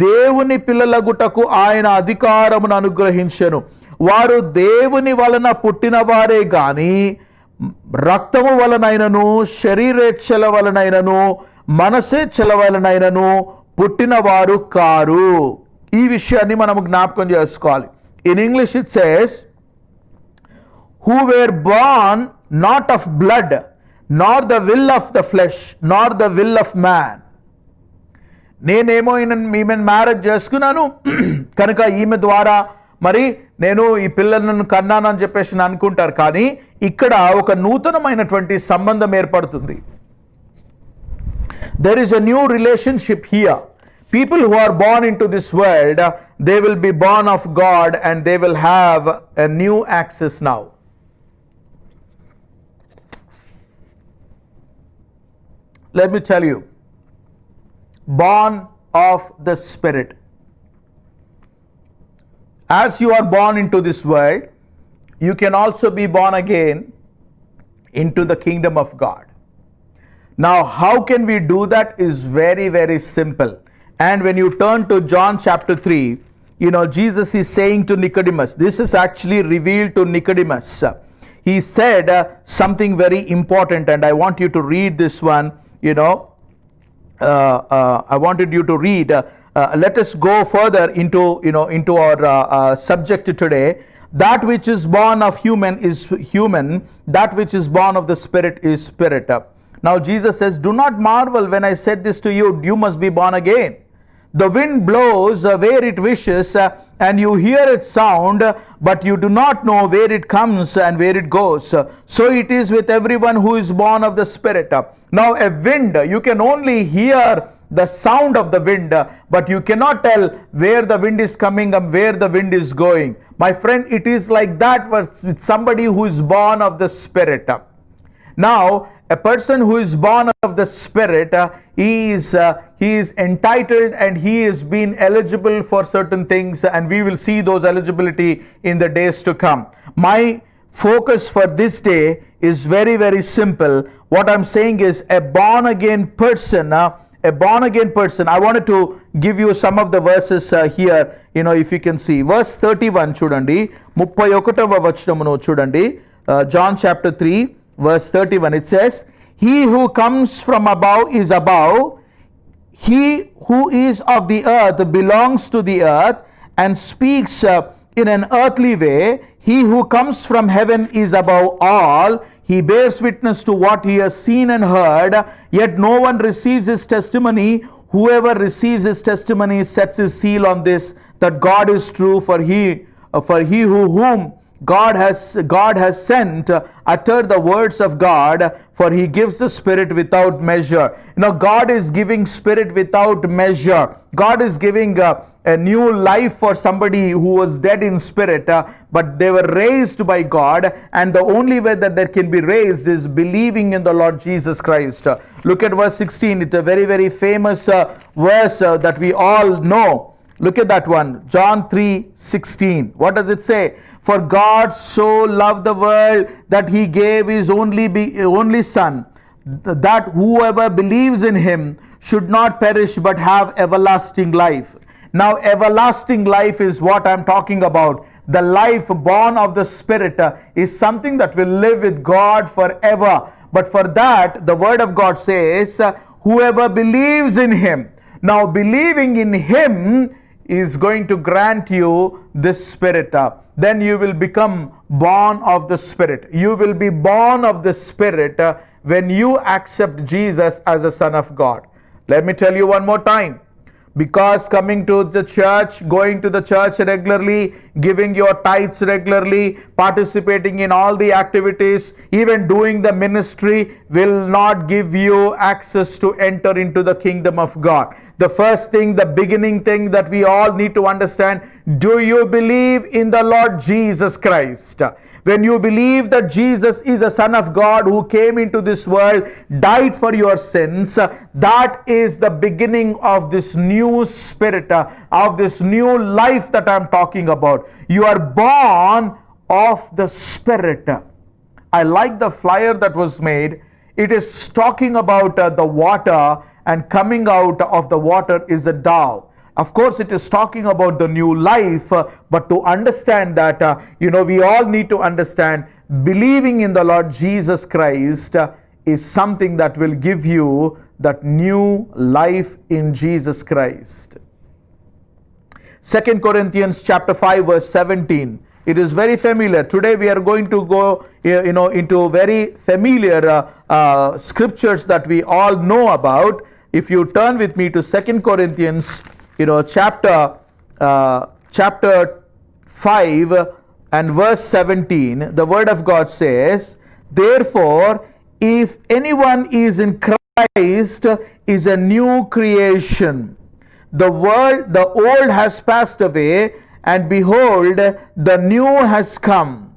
దేవుని పిల్లలగుటకు ఆయన అధికారమును అనుగ్రహించెను. వారు దేవుని వలన పుట్టిన వారే గాని రక్తము వలనైనను, శరీరేచ్ఛల వలనైనను, మనసేచ్ఛల వలనైనను పుట్టిన వారు కారు. ఈ విషయాన్ని మనము జ్ఞాపకం చేసుకోవాలి. In English it says, who were born not of blood, nor the will of the flesh, nor the will of man. నేనేమో ఈమెను మ్యారేజ్ చేసుకున్నాను కనుక ఈమె ద్వారా మరి నేను ఈ పిల్లలను కన్నానని చెప్పేసి అనుకుంటారు. కానీ ఇక్కడ ఒక నూతనమైనటువంటి సంబంధం ఏర్పడుతుంది. There is a new relationship here. People who are born into this world, they will be born of God and they will have a new access now. Let me tell you, born of the Spirit. As you are born into this world, you can also be born again into the kingdom of God. Now, how can we do that is very, very simple. And when you turn to John chapter 3, you know, Jesus is saying to Nicodemus, this is actually revealed to Nicodemus. He said something very important, and I want you to read this one. You know, I wanted you to read. Let us go further into our subject today. That which is born of human is human. That which is born of the Spirit is spirit. Now Jesus says, do not marvel when I said this to you, you must be born again. The wind blows where it wishes, and you hear its sound, but you do not know where it comes and where it goes. So it is with everyone who is born of the Spirit. Now a wind, you can only hear the sound of the wind, but you cannot tell where the wind is coming and where the wind is going. My friend, it is like that with somebody who is born of the Spirit. Now, a person who is born of the Spirit, he is entitled and he is being eligible for certain things, and we will see those eligibility in the days to come. My focus for this day is very, very simple. What I'm saying is a born again person. I wanted to give you some of the verses here, you know, if you can see. Verse 31 చూడండి, 31వ వచనమును చూడండి. John chapter 3 verse 31, it says, he who comes from above is above, he who is of the earth belongs to the earth and speaks in an earthly way. He who comes from heaven is above all. He bears witness to what he has seen and heard, yet no one receives his testimony. Whoever receives his testimony sets his seal on this, that God is true, for he whom God has sent, utter the words of God, for he gives the Spirit without measure. God is giving Spirit without measure. God is giving a new life for somebody who was dead in spirit, but they were raised by God, and the only way that they can be raised is believing in the Lord Jesus Christ. Look at verse 16. It's a very, very famous verse that we all know. Look at that one, John 3:16. What does it say? For God so loved the world that he gave his only Son, that whoever believes in him should not perish but have everlasting life. Now, everlasting life is what I'm talking about. The life born of the Spirit is something that will live with God forever. But for that, the Word of God says, whoever believes in him. Now, believing in him is going to grant you this Spirit. Then you will become born of the Spirit. You will be born of the Spirit when you accept Jesus as a Son of God. Let me tell you one more time. Because coming to the church, going to the church regularly, giving your tithes regularly, participating in all the activities, even doing the ministry will not give you access to enter into the kingdom of God. The first thing, the beginning thing that we all need to understand, do you believe in the Lord Jesus Christ? When you believe that Jesus is a Son of God who came into this world, died for your sins, that is the beginning of this new spirit, of this new life that I'm talking about. You are born of the Spirit. I like the flyer that was made. It is talking about the water, and coming out of the water is a dove. Of course, it is talking about the new life, but to understand that, we all need to understand believing in the Lord Jesus Christ is something that will give you that new life in Jesus Christ. 2 Corinthians chapter 5 verse 17. It is very familiar. Today we are going to go into very familiar scriptures that we all know about. If you turn with me to 2 Corinthians chapter 5 and verse 17, the word of God says, therefore, if anyone is in Christ, is a new creation. The old has passed away, and behold, the new has come.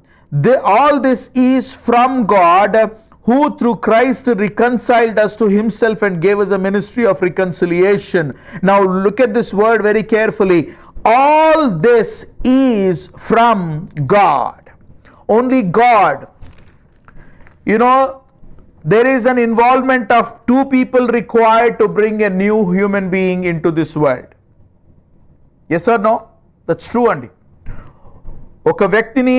All this is from God, who through Christ reconciled us to himself and gave us a ministry of reconciliation. Now look at this word very carefully. All this is from God. Only God. There is an involvement of two people required to bring a new human being into this world. Yes or no? That's true, Andy. ఒక వ్యక్తిని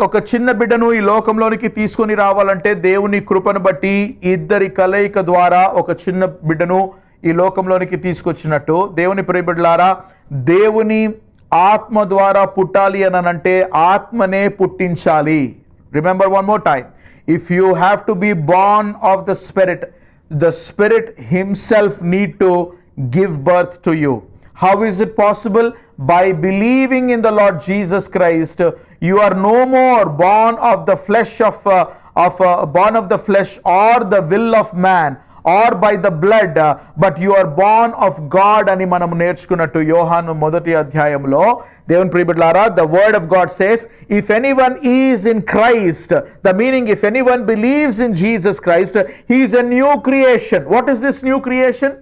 ఒక చిన్న బిడ్డను ఈ లోకంలోనికి తీసుకొని రావాలంటే దేవుని కృపను బట్టి ఇద్దరి కలయిక ద్వారా ఒక చిన్న బిడ్డను ఈ లోకంలోనికి తీసుకొచ్చినట్టు, దేవుని ప్రియబిడ్డలారా, దేవుని ఆత్మ ద్వారా పుట్టాలి అని అంటే ఆత్మనే పుట్టించాలి. Remember one more time, if you have to be born of the spirit himself need to give birth to you. How is it possible? By believing in the Lord Jesus Christ. You are no more born of the flesh or the will of man or by the blood, but you are born of God. అని మనం నేర్చుకున్నట్టు యోహాను మొదటి అధ్యాయంలో దేవుని ప్రియబిడ్డలారా, the word of God says, if anyone is in Christ, the meaning if anyone believes in Jesus Christ, he is a new creation. What is this new creation?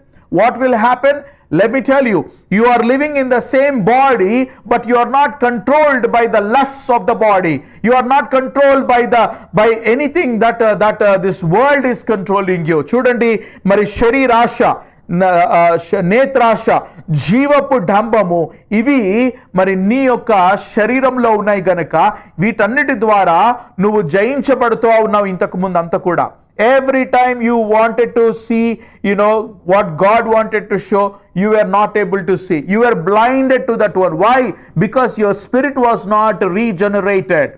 What will happen? Let me tell you, you are living in the same body, but you are not controlled by the lusts of the body. You are not controlled by anything that this world is controlling you. Chudandi, mari sharirasha, నేత్రాశ, జీవపు డంబము, ఇవి మరి నీ యొక్క శరీరంలో ఉన్నాయి గనక వీటన్నిటి ద్వారా నువ్వు జయించబడుతూ ఉన్నావు. ఇంతకు ముందు అంతా కూడా every time you wanted to see what God wanted to show, you were not able to see. You were blinded to that one. Why? Because your spirit was not regenerated.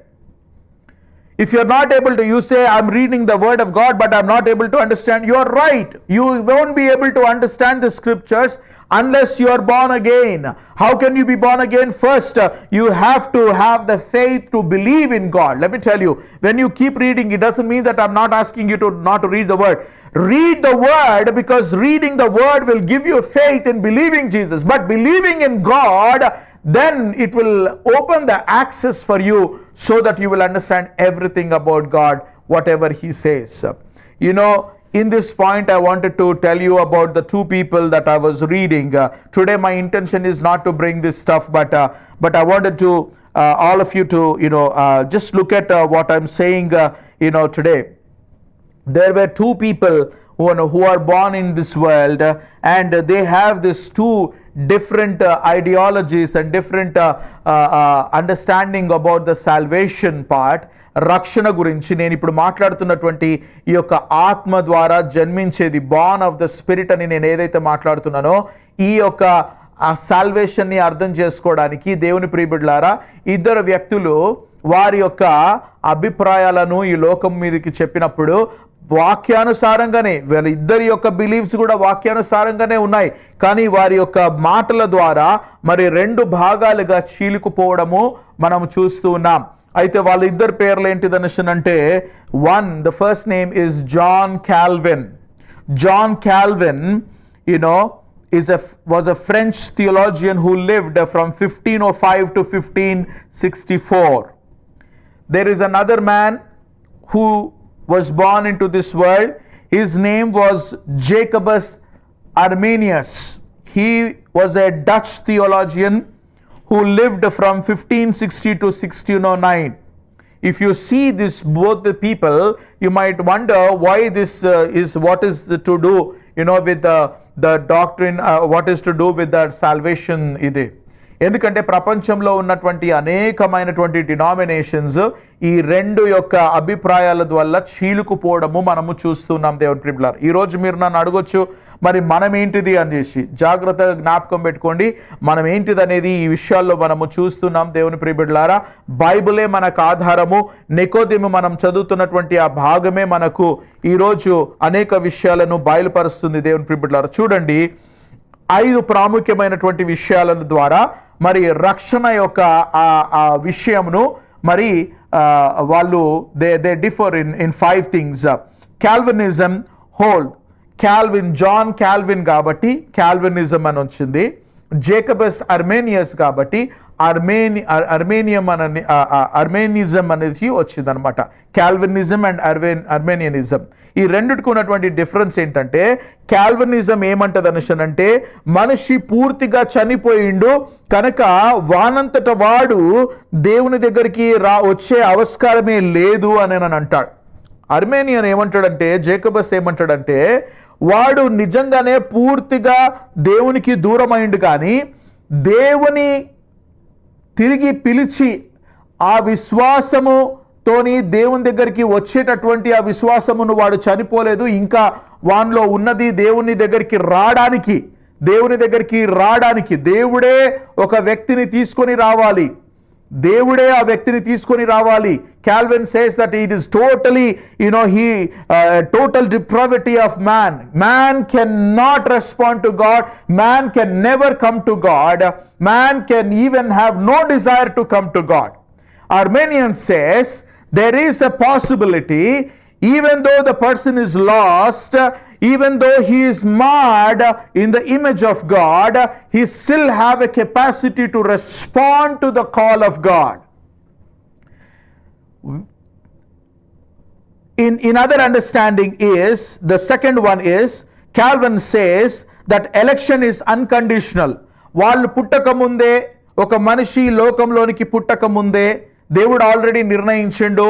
If you're not able to, you say, I'm reading the word of God, but I'm not able to understand. You're right. You won't be able to understand the scriptures unless you are born again. How can you be born again? First, you have to have the faith to believe in God. Let me tell you, when you keep reading, it doesn't mean that I'm not asking you to not to read the word. Read the word, because reading the word will give you faith in believing Jesus. But believing in God, then it will open the access for you so that you will understand everything about God, whatever He says. You know, in this point, I wanted to tell you about the two people that I was reading. Today, my intention is not to bring this stuff, but I wanted to all of you to just look at what I'm saying. Today, there were two people who are born in this world, and they have these two different ideologies and different understanding about the salvation part. రక్షణ గురించి నేను ఇప్పుడు మాట్లాడుతున్నటువంటి ఈ యొక్క ఆత్మ ద్వారా జన్మించేది, born of the spirit అని నేను ఏదైతే మాట్లాడుతున్నానో, ఈ యొక్క ఆ సాల్వేషన్ని అర్థం చేసుకోవడానికి దేవుని ప్రియబిడ్డలారా, ఇద్దరు వ్యక్తులు వారి యొక్క అభిప్రాయాలను ఈ లోకం మీదకి చెప్పినప్పుడు వాక్యానుసారంగానే, వీళ్ళ ఇద్దరి యొక్క బిలీఫ్స్ కూడా వాక్యానుసారంగానే ఉన్నాయి, కానీ వారి యొక్క మాటల ద్వారా మరి రెండు భాగాలుగా చీలుకుపోవడము మనం చూస్తూ ఉన్నాం. అయితే వాళ్ళ ఇద్దరు పేర్లు ఏంటిదనంటే, the first name is John Calvin. John Calvin was a French theologian who lived from 1505 to 1564. There is another man who was born into this world. His name was Jacobus Arminius. He was a Dutch theologian who lived from 1560 to 1609. If you see this, both the people, you might wonder why this what is to do, with the doctrine, what is to do with the salvation ఇది. ఎందుకంటే ప్రపంచంలో ఉన్నటువంటి అనేకమైనటువంటి denominations ఈ రెండు యొక్క అభిప్రాయాల వల్ల చీలుకుపోవడము మనము చూస్తున్నాం. దేవుని ప్రియులారా, ఈరోజు మీరు నన్ను అడగొచ్చు, మరి మనం ఏంటిది అని చేసి. జాగ్రత్తగా జ్ఞాపకం పెట్టుకోండి, మనం ఏంటిది అనేది ఈ విషయాల్లో మనము చూస్తున్నాం. దేవుని ప్రియులారా, బైబిలే మనకు ఆధారము. నికోదేము మనం చదువుతున్నటువంటి ఆ భాగమే మనకు ఈరోజు అనేక విషయాలను బయలుపరుస్తుంది. దేవుని ప్రియులారా, చూడండి, 5 ప్రాముఖ్యమైనటువంటి విషయాల ద్వారా మరి రక్షణ యొక్క ఆ విషయమును మరి వాళ్ళు they differ in 5 things. Calvinism hold. Calvin, John Calvin కాబట్టి కాల్వినిజం అని వచ్చింది. జేకబస్ అర్మేనియస్ కాబట్టి అర్మేనిజం అనేది వచ్చింది అనమాట. కాల్వినిజం అండ్ అర్మేనియనిజం, ఈ రెండిటికి ఉన్నటువంటి డిఫరెన్స్ ఏంటంటే, కాల్వినిజం ఏమంటదనంటే, మనిషి పూర్తిగా చనిపోయిండు కనుక వానంతట వాడు దేవుని దగ్గరికి వచ్చే ఆవిష్కారమే లేదు అని అంటాడు. అర్మేనియన్ ఏమంటాడంటే, జేకబస్ ఏమంటాడంటే, వాడు నిజంగానే పూర్తిగా దేవునికి దూరమైండు, కానీ దేవుని తిరిగి పిలిచి ఆ విశ్వాసముతోని దేవుని దగ్గరికి వచ్చేటటువంటి ఆ విశ్వాసమును వాడు చనిపోలేదు, ఇంకా వానిలో ఉన్నది దేవుని దగ్గరికి రావడానికి. దేవుడే ఒక వ్యక్తిని తీసుకొని రావాలి. దేవుడే ఆ వ్యక్తిని తీసుకొని రావాలి. Calvin says that it is totally, total depravity of man. Man cannot respond to God. Man can never come to God. Man can even have no desire to come to God. Arminian says there is a possibility, even though the person is lost, even though he is marred in the image of God, he still have a capacity to respond to the call of God. In other understanding is, the second one is, Calvin says that election is unconditional. వాళ్ళు పుట్టక ముందే, ఒక మనిషి లోకంలోనికి పుట్టక ముందే దేవుడు already నిర్ణయించిండు,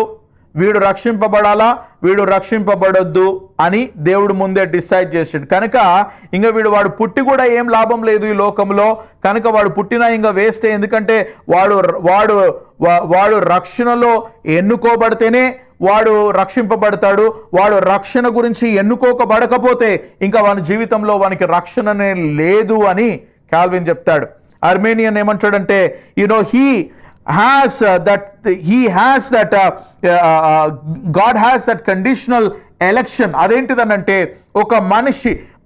వీడు రక్షింపబడాలా, వీడు రక్షింపబడొద్దు అని దేవుడు ముందే డిసైడ్ చేసాడు. కనుక ఇంకా వాడు పుట్టి కూడా ఏం లాభం లేదు ఈ లోకంలో, కనుక వాడు పుట్టినా ఇంకా వేస్టే. ఎందుకంటే వాడు రక్షణలో ఎన్నుకోబడితేనే వాడు రక్షింపబడతాడు. వాడు రక్షణ గురించి ఎన్నుకోకబడకపోతే ఇంకా వాని జీవితంలో వానికి రక్షణనే లేదు అని కాల్విన్ చెప్తాడు. అర్మేనియన్ ఏమంటాడంటే, he has that he has that God has that conditional election. అదేంటిదనంటే ఒక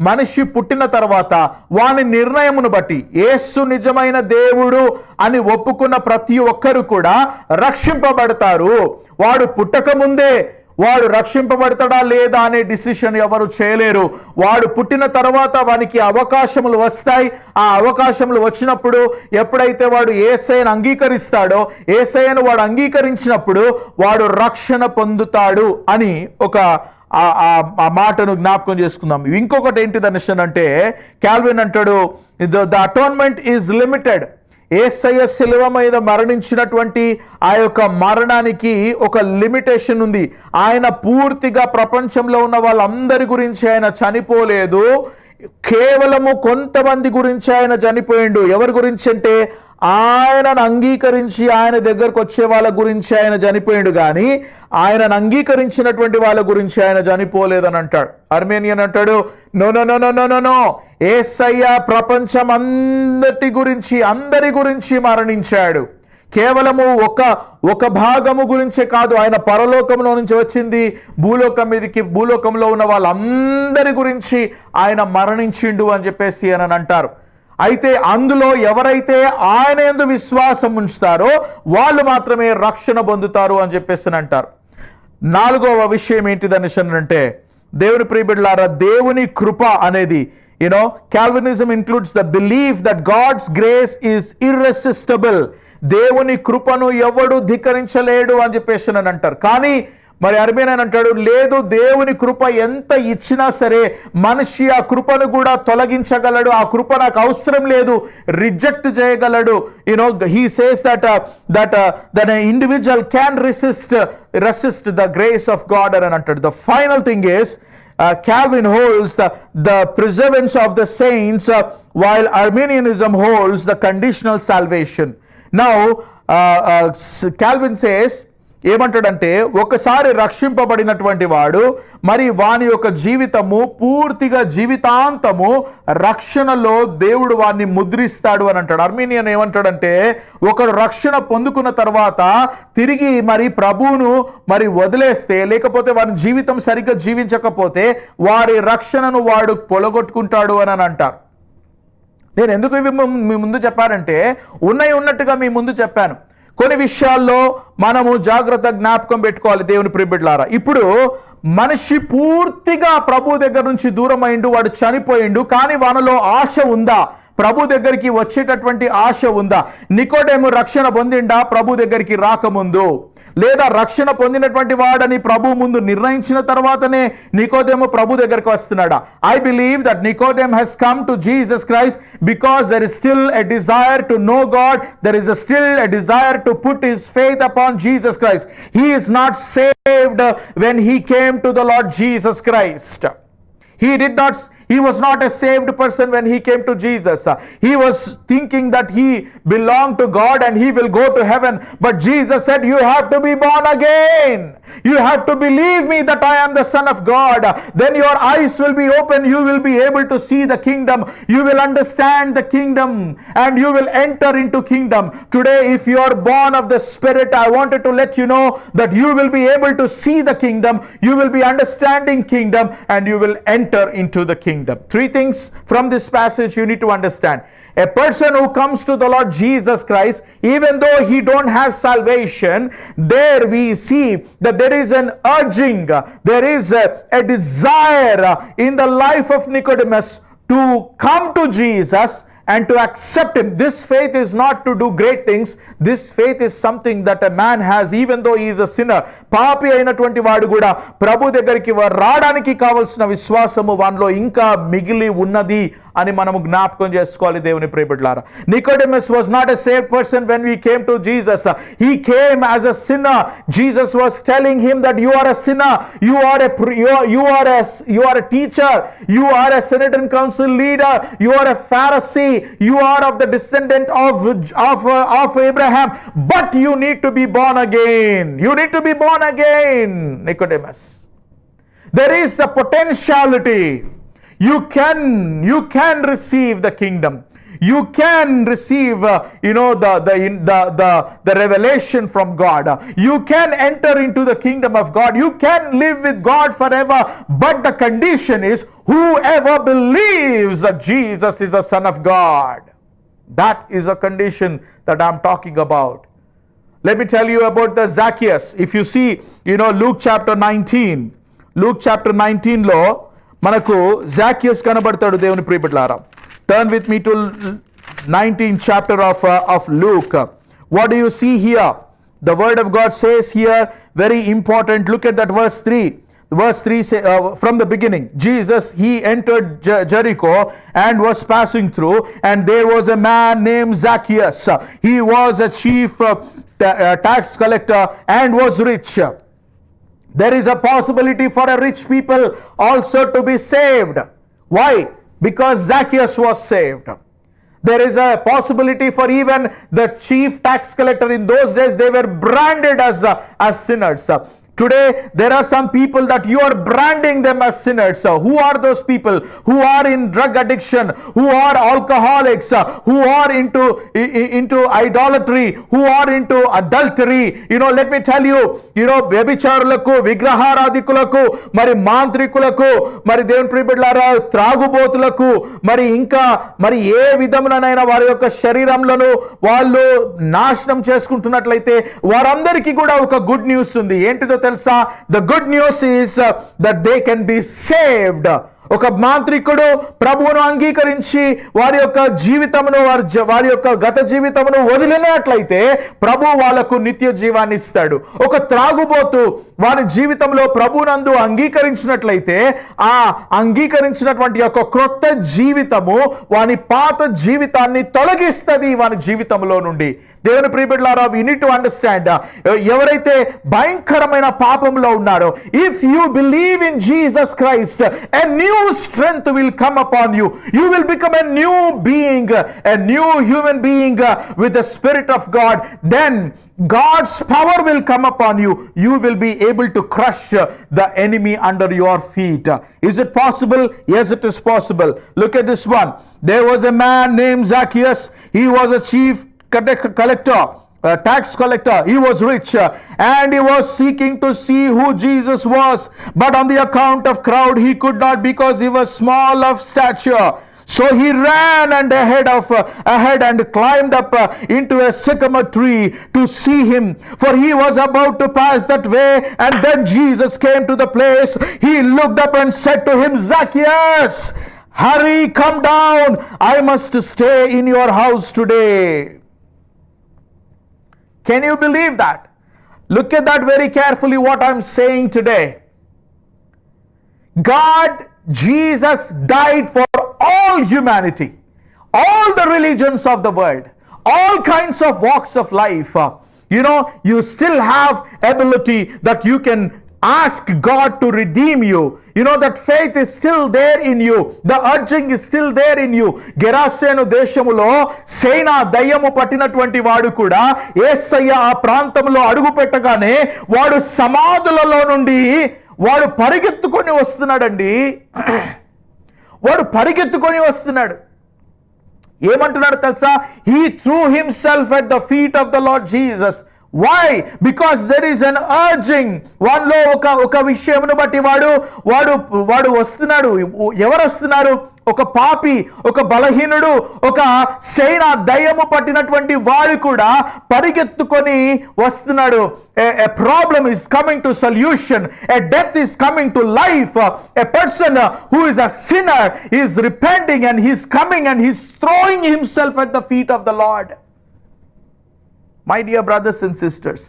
మనిషి పుట్టిన తర్వాత వాని నిర్ణయమును బట్టి యేసు నిజమైన దేవుడు అని ఒప్పుకున్న ప్రతి ఒక్కరు కూడా రక్షింపబడతారు. వాడు పుట్టక ముందే వాడు రక్షింపబడతాడా లేదా అనే డిసిషన్ ఎవరు చేయలేరు. వాడు పుట్టిన తర్వాత వానికి అవకాశములు వస్తాయి. ఆ అవకాశములు వచ్చినప్పుడు ఎప్పుడైతే వాడు యేసయ్యను అంగీకరిస్తాడో, యేసయ్యను వాడు అంగీకరించినప్పుడు వాడు రక్షణ పొందుతాడు అని ఒక ఆ మాటను జ్ఞాపకం చేసుకుందాం. ఇంకొకటి ఏంటిది అంటే కాల్విన్ అంటాడు, ద అటోన్మెంట్ ఈజ్ లిమిటెడ్. యేసయ్య శిలువ మీద మరణించినటువంటి ఆ యొక్క మరణానికి ఒక లిమిటేషన్ ఉంది. ఆయన పూర్తిగా ప్రపంచంలో ఉన్న వాళ్ళందరి గురించి ఆయన చనిపోలేదు. కేవలము కొంతమంది గురించి ఆయన చనిపోయిండు. ఎవరి గురించి అంటే ఆయనను అంగీకరించి ఆయన దగ్గరకు వచ్చే వాళ్ళ గురించి ఆయన చనిపోయిండు, కానీ ఆయనను అంగీకరించినటువంటి వాళ్ళ గురించి ఆయన చనిపోలేదని అంటాడు. అర్మేనియన్ అంటాడు, no no no no no no no, యేసయ్య ప్రపంచం అందరి గురించి మరణించాడు. కేవలము ఒక భాగము గురించే కాదు, ఆయన పరలోకంలో నుంచి వచ్చింది భూలోకంలో ఉన్న వాళ్ళందరి గురించి ఆయన మరణించిండు అని చెప్పేసి అని అంటారు. అయితే అందులో ఎవరైతే ఆయన యందు విశ్వాసం ఉంచుతారో వాళ్ళు మాత్రమే రక్షణ పొందుతారు అని చెప్పేసి అంటారు. నాలుగవ విషయం ఏంటిదని అంటే దేవుని ప్రియబిడ్డలారా, దేవుని కృప అనేది Calvinism includes the belief that God's grace is irresistible. దేవుని కృపను ఎవడు ధిక్కరించలేడు అని చెప్పేసి అని అంటారు. కానీ మరి అర్మేనియన్ అంటాడు, లేదు, దేవుని కృప ఎంత ఇచ్చినా సరే మనిషి ఆ కృపను కూడా తొలగించగలడు. ఆ కృప నాకు అవసరం లేదు, రిజెక్ట్ చేయగలడు. He says that an individual can resist the grace of God అని అంటాడు. The final thing is Calvin holds the preservance of the saints, while Arminianism holds the conditional salvation. Now Calvin says, ఏమంటాడంటే ఒకసారి రక్షింపబడినటువంటి వాడు మరి వాని యొక్క జీవితము పూర్తిగా జీవితాంతము రక్షణలో దేవుడు వాడిని ముద్రిస్తాడు అని అంటాడు. అర్మీనియన్ ఏమంటాడంటే ఒకడు రక్షణ పొందుకున్న తర్వాత తిరిగి మరి ప్రభువును మరి వదిలేస్తే, లేకపోతే వారి జీవితం సరిగ్గా జీవించకపోతే వారి రక్షణను వాడు పొలగొట్టుకుంటాడు అని అంటారు. నేను ఎందుకు ఇవి మీ ముందు చెప్పానంటే ఉన్నట్టుగా మీ ముందు చెప్పాను. కొన్ని విషయాల్లో మనము జాగ్రత్త జ్ఞాపకం పెట్టుకోవాలి దేవుని ప్రియబిడ్డలారా. ఇప్పుడు మనిషి పూర్తిగా ప్రభు దగ్గర నుంచి దూరమైండు, వాడు చనిపోయిండు, కానీ వానిలో ఆశ ఉందా? ప్రభు దగ్గరికి వచ్చేటటువంటి ఆశ ఉందా? నికోదేము రక్షణ పొందిండా ప్రభు దగ్గరికి రాకముందు? లేదా రక్షణ పొందినటువంటి వాడని ప్రభు ముందు నిర్ణయించిన తర్వాతనే నికోదేము ప్రభు దగ్గరికి వస్తున్నాడా? I believe that Nicodemus has come to Jesus Christ because there is still a desire to know God. There is still a desire to put his faith upon Jesus Christ. He is not saved when he came to the Lord Jesus Christ. He was not a saved person when he came to Jesus. He was thinking that he belonged to God and he will go to heaven. But Jesus said, you have to be born again. You have to believe me that I am the Son of God. Then your eyes will be open. You will be able to see the kingdom. You will understand the kingdom and you will enter into kingdom. Today, if you are born of the Spirit, I wanted to let you know that you will be able to see the kingdom. You will be understanding kingdom and you will enter into the kingdom. Three things from this passage you need to understand. A person who comes to the Lord Jesus Christ, even though he don't have salvation, there we see that there is an urging, there is a desire in the life of Nicodemus to come to Jesus and to accept him. This faith is not to do great things. This faith is something that a man has even though he is a sinner. పాపి అయినటువంటి వాడు కూడా ప్రభు దగ్గరికి రావడానికి కావాల్సిన విశ్వాసము వానిలో ఇంకా మిగిలి ఉన్నది అని మనము జ్ఞాపకం చేసుకోవాలి దేవుని ప్రియబిడ్డలారా. Nicodemus was not a saved person when he came to Jesus. He came as a sinner. Jesus was telling him that you are a sinner, you are a teacher, you are a Sanhedrin council leader, you are a Pharisee, you are of the descendant of Abraham, but you need to be born again. You need to be born again, Nicodemus. There is a potentiality. You can receive the kingdom. You can receive, the revelation from God. You can enter into the kingdom of God. You can live with God forever. But the condition is, whoever believes that Jesus is the Son of God. That is a condition that I'm talking about. Let me tell you about the Zacchaeus. If you see, Luke chapter 19. Luke chapter 19 లో మనకు Zacchaeus కనబడతాడు దేవుని ప్రియబిడ్డలారా. Turn with me to 19th chapter of Luke. What do you see here? The word of God says here, very important. Look at that verse 3. Verse 3 from the beginning, Jesus, he entered Jericho and was passing through, and there was a man named Zacchaeus. He was a chief tax collector and was rich. There is a possibility for a rich people also to be saved. Why? Because Zacchaeus was saved. There is a possibility for even the chief tax collector. In those days, they were branded as sinners. Today, there are some people that you are branding them as sinners. Who are those people? Who are in drug addiction, who are alcoholics, who are into idolatry, who are into adultery. Let me tell you, వ్యభిచారులకు, విగ్రహారాధికులకు, మరి మాంత్రికులకు, మరి దేవుని ప్రియబిడ్డలారా, త్రాగుబోతులకు, మరి ఏ విధమునైనా వారి యొక్క శరీరంలో వాళ్ళు నాశనం చేసుకుంటున్నట్లయితే వారందరికీ కూడా ఒక గుడ్ న్యూస్ ఉంది. ఏంటిదో తెలుసా? The good news is that they can be saved. ఒక మాంత్రికుడు ప్రభువును అంగీకరించి వారి యొక్క జీవితమును వారి యొక్క గత జీవితమును వదిలినట్లయితే ప్రభు వాళ్ళకు నిత్య జీవాన్ని ఇస్తాడు. ఒక త్రాగుబోతు వారి జీవితంలో ప్రభువునందు అంగీకరించినట్లయితే ఆ అంగీకరించినటువంటి యొక్క క్రొత్త జీవితము వాని పాత జీవితాన్ని తొలగిస్తుంది వాని జీవితంలో నుండి. దేవుని ప్రియబిడ్డలారా, we need to understand, ఎవరైతే భయంకరమైన పాపంలో ఉన్నారో, if you believe in Jesus Christ, a new strength will come upon you. You will become a new being, a new human being with the Spirit of God. Then God's power will come upon you. You will be able to crush the enemy under your feet. Is it possible? Yes, it is possible. Look at this one. There was a man named Zacchaeus. He was a chief collector, tax collector. He was rich and he was seeking to see who Jesus was, but on the account of crowd he could not, because he was small of stature. So he ran ahead and climbed up into a sycamore tree to see him, for he was about to pass that way. And then Jesus came to the place. He looked up and said to him, Zacchaeus, hurry, come down. I must stay in your house today. Can you believe that? Look at that very carefully, what I'm saying today. God, Jesus died for all humanity, all the religions of the world, all kinds of walks of life. You still have ability that you can ask God to redeem you. That faith is still there in you. The urging is still there in you. గెరాసేను దేశములో సేనా దయ్యము పట్టినటువంటి వాడు కూడా యేసయ్య ఆ ప్రాంతంలో అడుగు పెట్టగానే వాడు సమాధులలో నుండి వాడు పరిగెత్తుకొని వస్తున్నాడండి. వాడు పరిగెత్తుకొని వస్తున్నాడు. ఏమంటున్నాడు తెలుసా? He threw himself at the feet of the Lord Jesus. Why? Because there is an urging. వాడిలో ఒక విషయమును బట్టి వాడు వస్తున్నాడు. ఎవరు వస్తున్నారు? ఒక పాపి, ఒక బలహీనుడు, ఒక సేనా దయ్యము పట్టినటువంటి వాడు కూడా పరిగెత్తుకొని వస్తున్నాడు. A problem is coming to solution. A death is coming to life. A person who is a sinner is repenting and he's coming and he's throwing himself at the feet of the Lord. My dear brothers and sisters,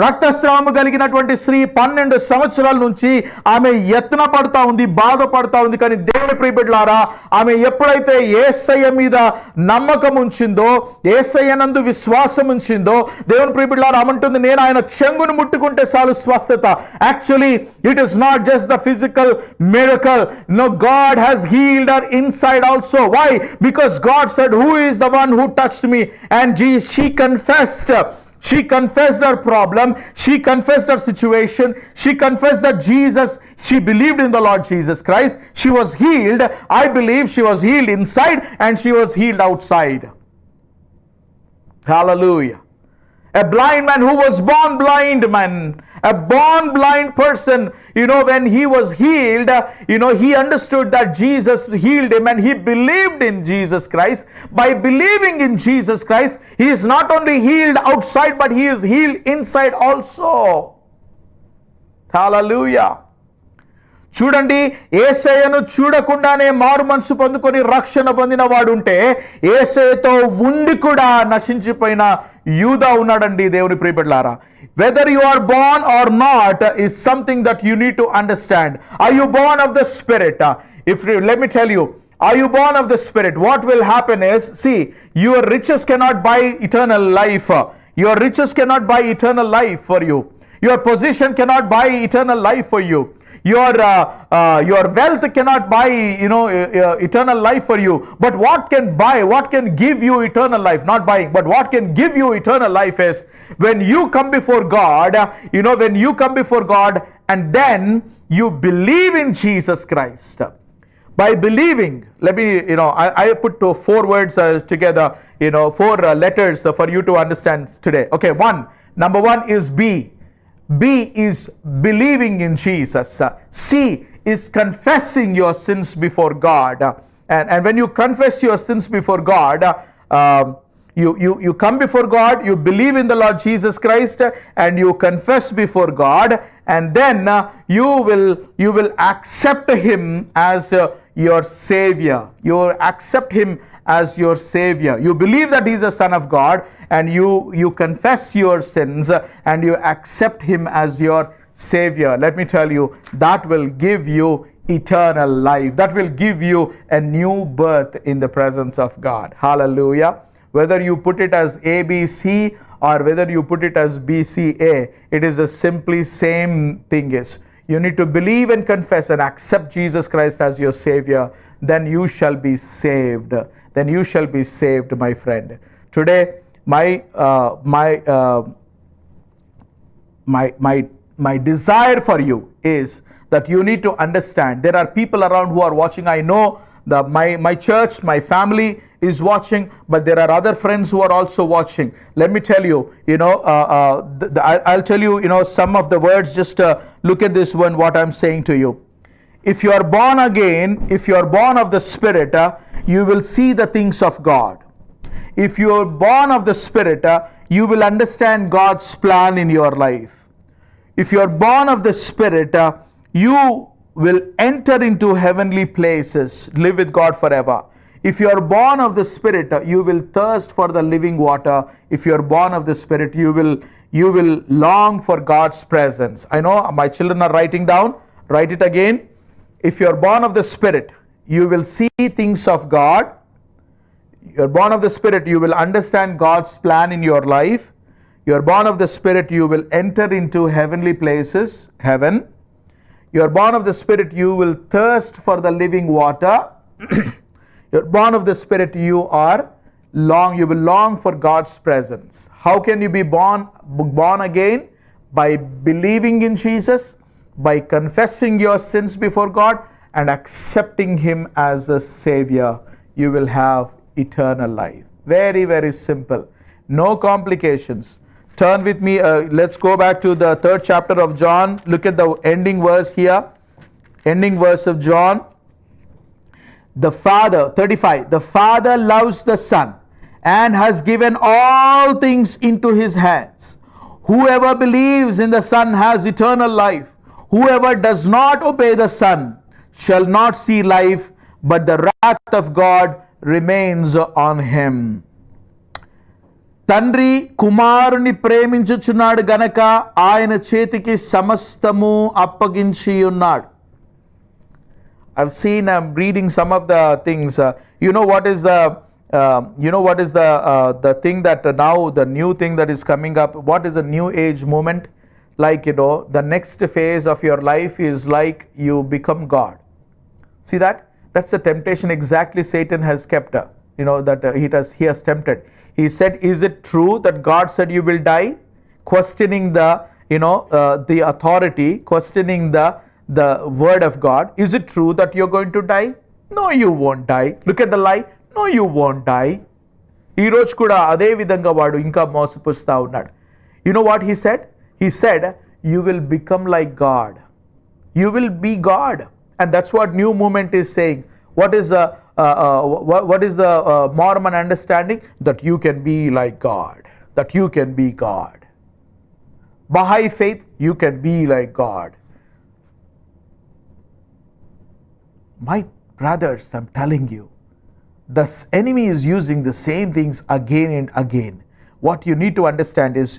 రక్తస్రావము కలిగినటువంటి స్త్రీ 12 సంవత్సరాల నుంచి ఆమె యత్న పడుతూ ఉంది, బాధపడుతూ ఉంది. కానీ దేవుని ప్రియబిడ్డలారా, ఆమె ఎప్పుడైతే యేసయ్య మీద నమ్మకం ఉంచిందో, యేసయ్యనందు విశ్వాసం ఉంచిందో, దేవుని ప్రియబిడ్డలారా అంటుంది, నేను ఆయన చెంగును ముట్టుకుంటే చాలు స్వస్థత. Actually it is not just the physical miracle. No, God has healed her inside also. Why? Because God said, who is the one who touched me? And she confessed She confessed her problem. She confessed her situation. She confessed that she believed in the Lord Jesus Christ. She was healed. I believe she was healed inside and she was healed outside. Hallelujah. A blind man who was born blind man, a born blind person, when he was healed, he understood that Jesus healed him and he believed in Jesus Christ. By believing in Jesus Christ, he is not only healed outside, but he is healed inside also. Hallelujah. చూడండి, యేసయ్యను చూడకుండానే మారు మనసు పొందుకొని రక్షణ పొందిన వాడు ఉంటే, యేసయ్యతో ఉండి కూడా నశించిపోయిన యూదా ఉన్నాడండి. దేవుని ప్రియబిడ్డలారా, whether you are born or not is something that you need to understand. Are you born of the Spirit? Let me tell you, are you born of the Spirit? What will happen is, see, your riches cannot buy eternal life. Your riches cannot buy eternal life for you. Your position cannot buy eternal life for you. Your wealth cannot buy eternal life for you. But what can give you eternal life? Not buying, but what can give you eternal life is when you come before God. When you come before God and then you believe in Jesus Christ. By believing, let me I put four words together, four letters for you to understand today. Okay, number one is B. B is believing in Jesus. C is confessing your sins before God. And when you confess your sins before God, you come before God, you believe in the Lord Jesus Christ, and you confess before God, and then you will accept him as your Savior. You accept him as your Savior. You believe that he's the Son of God, and you confess your sins and you accept him as your Savior. Let me tell you, that will give you eternal life. That will give you a new birth in the presence of God. Hallelujah. Whether you put it as ABC or whether you put it as BCA, it is a simply same thing. Is you need to believe and confess and accept Jesus Christ as your Savior. Then you shall be saved. Then you shall be saved, my friend. Today, my desire for you is that you need to understand. There are people around who are watching. I know that my church, my family is watching, but there are other friends who are also watching. Let me tell you, I'll tell you, some of the words. Just look at this one, what I'm saying to you. If you are born again, if you are born of the Spirit, you will see the things of God. If you are born of the Spirit, you will understand God's plan in your life. If you are born of the Spirit, you will enter into heavenly places, live with God forever. If you are born of the Spirit, you will thirst for the living water. If you are born of the Spirit, you will long for God's presence. I know my children are writing down. Write it again. If you are born of the Spirit, you will see things of God. You are born of the Spirit, you will understand God's plan in your life. You are born of the Spirit, you will enter into heavenly places, heaven. You are born of the Spirit, you will thirst for the living water. You are born of the Spirit, you will long for God's presence. How can you be born again? By believing in Jesus, by confessing your sins before God, and accepting him as a Savior. You will have eternal life. Very, very simple. No complications. Turn with me. Let's go back to the 3rd chapter of John. Look at the ending verse here. Ending verse of John. The Father, 35. The Father loves the Son and has given all things into his hands. Whoever believes in the Son has eternal life. Whoever does not obey the Son shall not see life, but the wrath of God remains on him. తండ్రి కుమారుని ప్రేమించుచున్నాడు గనక ఆయన చేతికి సమస్తము అప్పగించి ఉన్నాడు. I'm reading some of the things. What is the thing that now the new thing that is coming up? What is a new age movement? Like, the next phase of your life is like you become God. See that? That's the temptation exactly Satan has kept. he has tempted. He said, is it true that God said you will die? Questioning the the authority, questioning the word of God. Is it true that you're going to die? No, you won't die. Look at the lie. No, you won't die. ఈ రోజు కూడా అదే విధంగా వాడు ఇంకా మోసపుస్తా ఉన్నాడు. You know what he said? He said, you will become like God. You will be God. And that's what New Movement is saying. What is the Mormon understanding? That you can be like God. That you can be God. Baha'i faith, you can be like God. My brothers, I'm telling you, the enemy is using the same things again and again. What you need to understand is,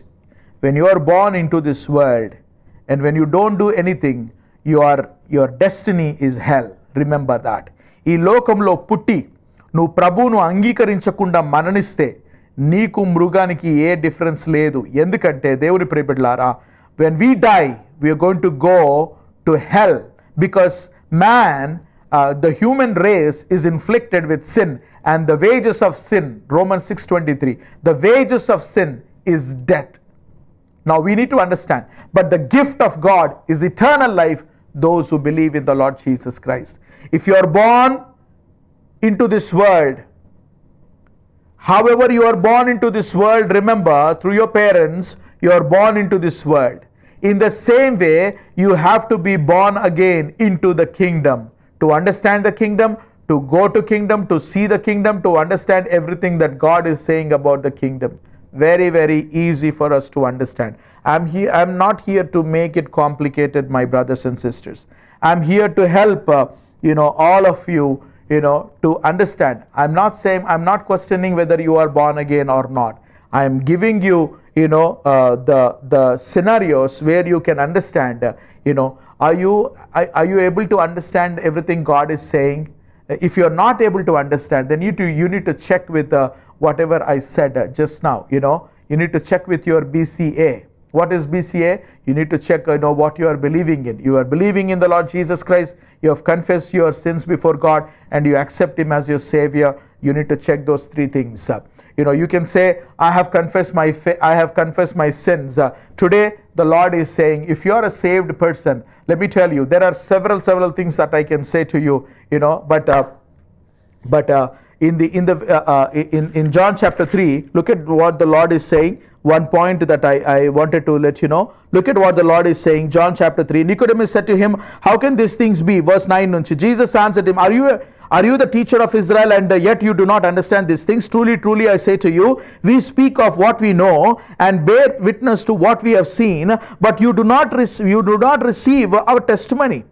when you are born into this world and when you don't do anything, your destiny is hell. Remember that. ఈ లోకంలో పుట్టి నువ్వు ప్రభువును అంగీకరించకుండా మరణిస్తే నీకు మృగానికి a difference లేదు. ఎందుకంటే దేవుని ప్రియబిడ్డలారా, when we die we are going to go to hell, because man, the human race is inflicted with sin, and the wages of sin, Romans 6:23, the wages of sin is death. Now we need to understand, but the gift of God is eternal life, those who believe in the Lord Jesus Christ. If you are born into this world, however you are born into this world, remember, through your parents you are born into this world. In the same way, you have to be born again into the kingdom, to understand the kingdom, to go to kingdom, to see the kingdom, to understand everything that God is saying about the kingdom. Very, very easy for us to understand. I'm not here to make it complicated, my brothers and sisters. I'm here to help all of you, to understand. I'm not questioning whether you are born again or not. I am giving you, the scenarios where you can understand. Are you able to understand everything God is saying? If you are not able to understand, then you need to check with whatever I said just now. You need to check with your BCA. What is BCA? You need to check what you are believing in. You are believing in the Lord Jesus Christ. You have confessed your sins before God and you accept Him as your Savior. You need to check those three things. You can say, I have confessed my sins. Today the Lord is saying, if you are a saved person, let me tell you, there are several things that I can say to you. But in John chapter 3, look at what the Lord is saying. One point that I wanted to let you know. Look at what the Lord is saying. John chapter 3. Nicodemus said to him, how can these things be? Verse 9 nunchi. Jesus answered him, are you the teacher of Israel, and yet you do not understand these things? Truly, truly, I say to you, we speak of what we know and bear witness to what we have seen, but you do not receive our testimony.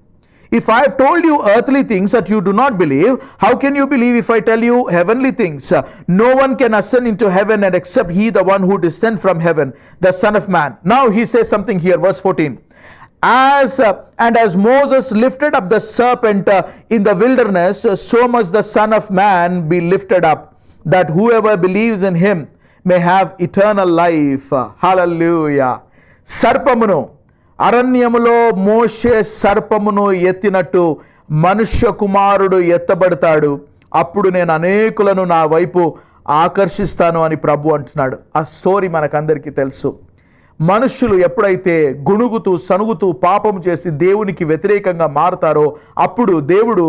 If I have told you earthly things that you do not believe, how can you believe if I tell you heavenly things? No one can ascend into heaven except he, the one who descends from heaven, the Son of Man. Now he says something here, verse 14. As Moses lifted up the serpent in the wilderness, so must the Son of Man be lifted up, that whoever believes in him may have eternal life. Hallelujah. Sarpamunu. అరణ్యములో మోషే సర్పమును ఎత్తినట్టు మనుష్య కుమారుడు ఎత్తబడతాడు, అప్పుడు నేను అనేకులను నా వైపు ఆకర్షిస్తాను అని ప్రభు అంటున్నాడు. ఆ స్టోరీ మనకందరికీ తెలుసు. మనుష్యులు ఎప్పుడైతే గుణుగుతూ సనుగుతూ పాపము చేసి దేవునికి వ్యతిరేకంగా మారుతారో, అప్పుడు దేవుడు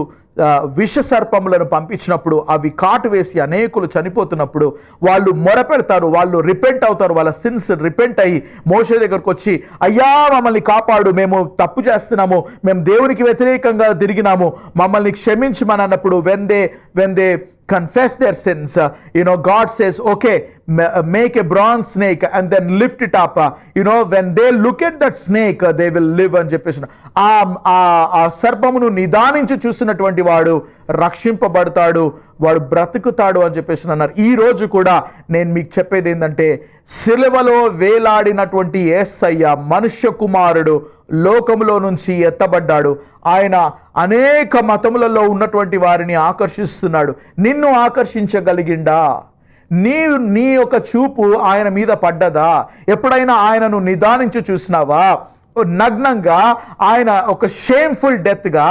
విష సర్పములను పంపించినప్పుడు అవి కాటు వేసి అనేకులు చనిపోతున్నప్పుడు వాళ్ళు మొరపెడతారు, వాళ్ళు రిపెంట్ అవుతారు, వాళ్ళ సిన్స్ రిపెంట్ అయ్యి మోషే దగ్గరకు వచ్చి, అయ్యా మమ్మల్ని కాపాడు, మేము తప్పు చేస్తున్నాము, మేము దేవునికి వ్యతిరేకంగా తిరిగినాము, మమ్మల్ని క్షమించమని అన్నప్పుడు when they confess their sins, God says, okay, make a bronze snake and then lift it up. When they look at that snake, they will live అని చెప్పేసి ఆ సర్పమును నిదానించి చూసినటువంటి వాడు రక్షింపబడతాడు, వాడు బ్రతుకుతాడు అని చెప్పేసి అన్నారు. ఈ రోజు కూడా నేను మీకు చెప్పేది ఏంటంటే, సిలువలో వేలాడినటువంటి యేసయ్య మనుష్య కుమారుడు లోకములో నుంచి ఎత్తబడ్డాడు. ఆయన అనేక మతములలో ఉన్నటువంటి వారిని ఆకర్షిస్తున్నాడు. నిన్ను ఆకర్షించగలిగిండా? నీ యొక్క చూపు ఆయన మీద పడ్డదా? ఎప్పుడైనా ఆయనను నిదానించి చూసినావా? నగ్నంగా ఆయన ఒక షేమ్ఫుల్ డెత్గా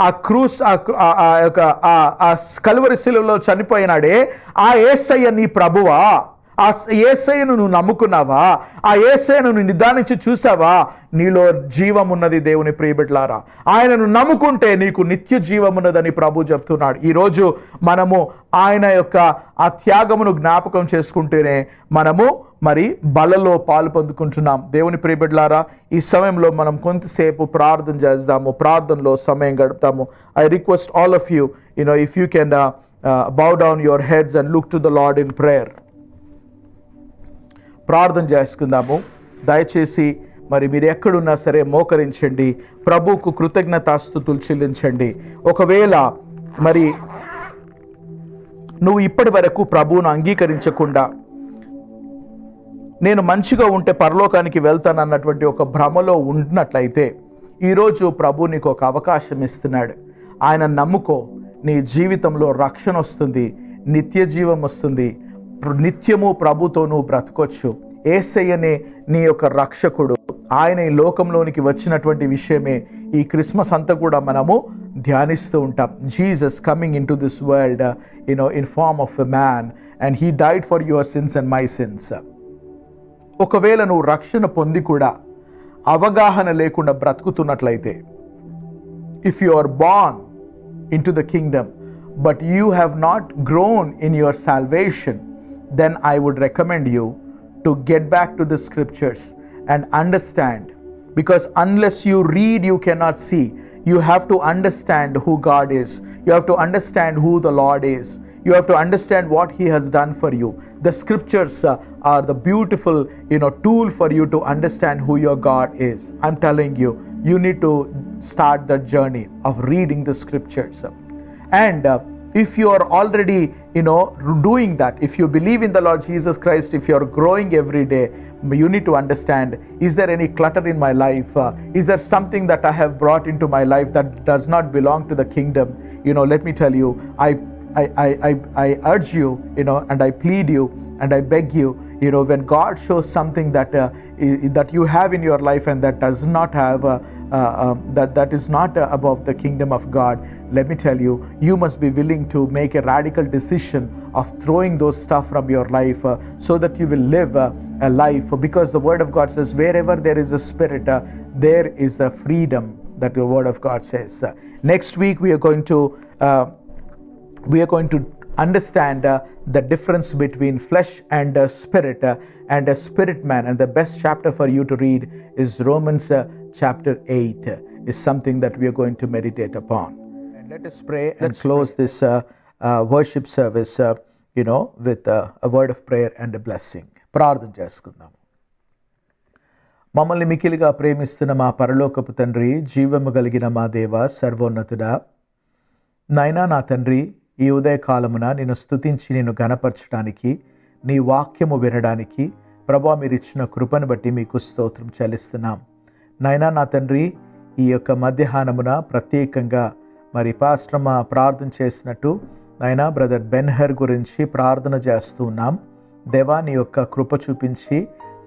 ఆ క్రూస్ ఆ కల్వరి శిలువలో చనిపోయినాడే, ఆ యేసయ్య నీ ప్రభువా? ఆ యేసయ్యను నువ్వు నమ్ముకున్నావా? ఆ యేసయ్యను నువ్వు నిదానించి చూసావా? నీలో జీవం ఉన్నది దేవుని ప్రియబిడ్డలారా. ఆయనను నమ్ముకుంటే నీకు నిత్య జీవం ఉన్నదని ప్రభు చెప్తున్నాడు. ఈరోజు మనము ఆయన యొక్క ఆ త్యాగమును జ్ఞాపకం చేసుకుంటేనే మనము మరి బలలో పాలు పొందుకుంటున్నాం. దేవుని ప్రియబిడ్డలారా, ఈ సమయంలో మనం కొంతసేపు ప్రార్థన చేద్దాము, ప్రార్థనలో సమయం గడుపుతాము. I request all of you, if you can bow down your heads and look to the Lord in prayer. ప్రార్థన చేసుకుందాము. దయచేసి మరి మీరు ఎక్కడున్నా సరే మోకరించండి, ప్రభువుకు కృతజ్ఞతాస్తుతులు చెల్లించండి. ఒకవేళ మరి నువ్వు ఇప్పటి వరకు ప్రభువును అంగీకరించకుండా నేను మంచిగా ఉంటే పరలోకానికి వెళ్తానన్నటువంటి ఒక భ్రమలో ఉన్నట్లయితే ఈరోజు ప్రభు నీకు ఒక అవకాశం ఇస్తున్నాడు. ఆయన నమ్ముకో, నీ జీవితంలో రక్షణ వస్తుంది, నిత్య జీవం వస్తుంది, నిత్యము ప్రభుతో నువ్వు బ్రతకొచ్చు. యేసయ్యనే నీ యొక్క రక్షకుడు. ఆయన ఈ లోకంలోనికి వచ్చినటువంటి విషయమే ఈ క్రిస్మస్ అంతా కూడా మనము ధ్యానిస్తూ ఉంటాం. Jesus coming into this world in form of a man and he died for your sins and my sins. ఒకవేళ నువ్వు రక్షణ పొంది కూడా అవగాహన లేకుండా బ్రతుకుతున్నట్లయితే, if you are born into the kingdom but you have not grown in your salvation, then I would recommend you to get back to the scriptures and understand, because unless you read you cannot see. You have to understand who God is. You have to understand who the Lord is. You have to understand what he has done for you. The scriptures are the beautiful tool for you to understand who your God is. I'm telling you, you need to start the journey of reading the scriptures. And if you are already doing that, if you believe in the Lord Jesus Christ, if you are growing every day, you need to understand, is there any clutter in my life? Is there something that I have brought into my life that does not belong to the kingdom? Let me tell you, I urge you, and I plead you and I beg you, when God shows something that you have in your life and that does not have that is not above the kingdom of God, let me tell you, you must be willing to make a radical decision of throwing those stuff from your life so that you will live a life, because the word of God says wherever there is a spirit, there is the freedom, that the word of God says. Next week we are going to understand the difference between flesh and spirit and a spirit man, and the best chapter for you to read is Romans chapter 8 is something that we are going to meditate upon. And let us pray and close this worship service with a word of prayer and a blessing. ప్రార్థన చేసుకుందాం. మమ్మల్ని మికిలిగా ప్రేమిస్తున్న మా పరలోకపు తండ్రి, జీవము కలిగిన మా దేవ, సర్వోన్నతుడా, నాయనా నా తండ్రి, ఈ ఉదయకాలమున నిన్ను స్తుతించి నిన్ను ఘనపరచడానికి, నీ వాక్యము వినడానికి ప్రభువా మీరు ఇచ్చిన కృపను బట్టి మీకు స్తోత్రం చెల్లిస్తున్నాం. నాయనా నా తండ్రి, ఈ యొక్క మధ్యాహ్నమున ప్రత్యేకంగా మరి పాస్టర్ ప్రార్థన చేసినట్టు నాయనా బ్రదర్ బెన్హర్ గురించి ప్రార్థన చేస్తూ ఉన్నాం. దేవా నీ యొక్క కృప చూపించి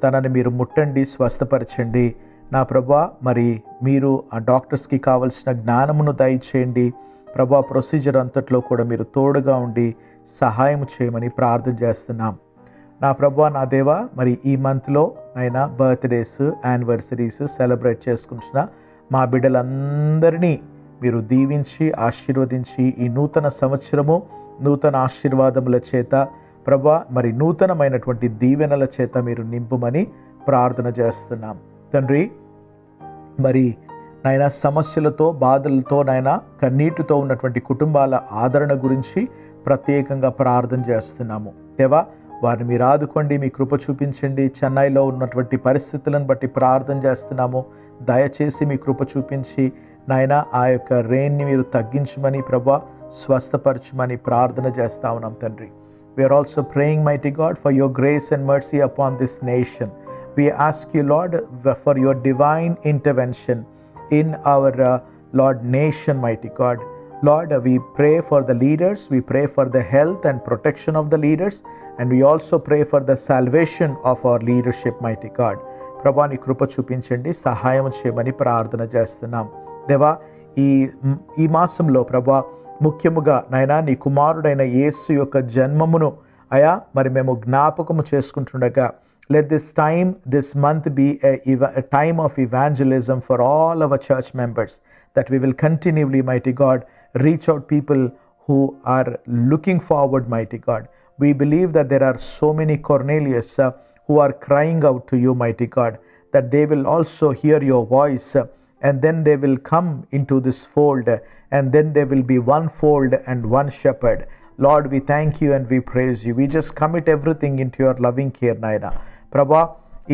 తనని మీరు ముట్టండి, స్వస్థపరచండి నా ప్రభువా. మరి మీరు ఆ డాక్టర్స్కి కావలసిన జ్ఞానమును దయచేయండి ప్రభువా. ప్రొసీజర్ అంతట్లో కూడా మీరు తోడుగా ఉండి సహాయం చేయమని ప్రార్థన చేస్తున్నాం నా ప్రభువా. నా దేవా, మరి ఈ మంత్లో అయినా బర్త్డేస్, యానివర్సరీస్ సెలబ్రేట్ చేసుకుంటున్న మా బిడ్డలందరినీ మీరు దీవించి ఆశీర్వదించి ఈ నూతన సంవత్సరము నూతన ఆశీర్వాదముల చేత ప్రభువా, మరి నూతనమైనటువంటి దీవెనల చేత మీరు నింపుమని ప్రార్థన చేస్తున్నాం తండ్రి. మరి నాయన సమస్యలతో, బాధలతో, నాయన కన్నీటితో ఉన్నటువంటి కుటుంబాల ఆదరణ గురించి ప్రత్యేకంగా ప్రార్థన చేస్తున్నాము దేవా. వారిని మీరు ఆదుకోండి, మీ కృప చూపించండి. చెన్నైలో ఉన్నటువంటి పరిస్థితులను బట్టి ప్రార్థన చేస్తున్నాము. దయచేసి మీ కృప చూపించి నాయన ఆ యొక్క రెయిన్ని మీరు తగ్గించమని ప్రభువా, స్వస్థపరచమని ప్రార్థన చేస్తా ఉన్నాం తండ్రి. We are also praying, mighty God, for your grace and mercy upon this nation. We ask you, Lord, for your divine intervention in our Lord nation, mighty God. Lord, we pray for the leaders, we pray for the health and protection of the leaders, and we also pray for the salvation of our leadership, mighty God. ప్రభా నీ కృప చూపించండి, సహాయం చేయమని ప్రార్థన చేస్తున్నాం. దేవా ఈ మాసంలో ప్రభా ముఖ్యముగా నాయనా నీ కుమారుడైన యేసు యొక్క జన్మమును అయా మరి మేము జ్ఞాపకము చేసుకుంటుండగా, let this month be a time of evangelism for all our church members, that we will continually, mighty God, reach out people who are looking forward, mighty God. We believe that there are so many Cornelius who are crying out to you, mighty God, that they will also hear your voice, and then they will come into this fold, and then there will be one fold and one shepherd. Lord, we thank you and we praise you. We just commit everything into your loving care, Naina. ప్రభా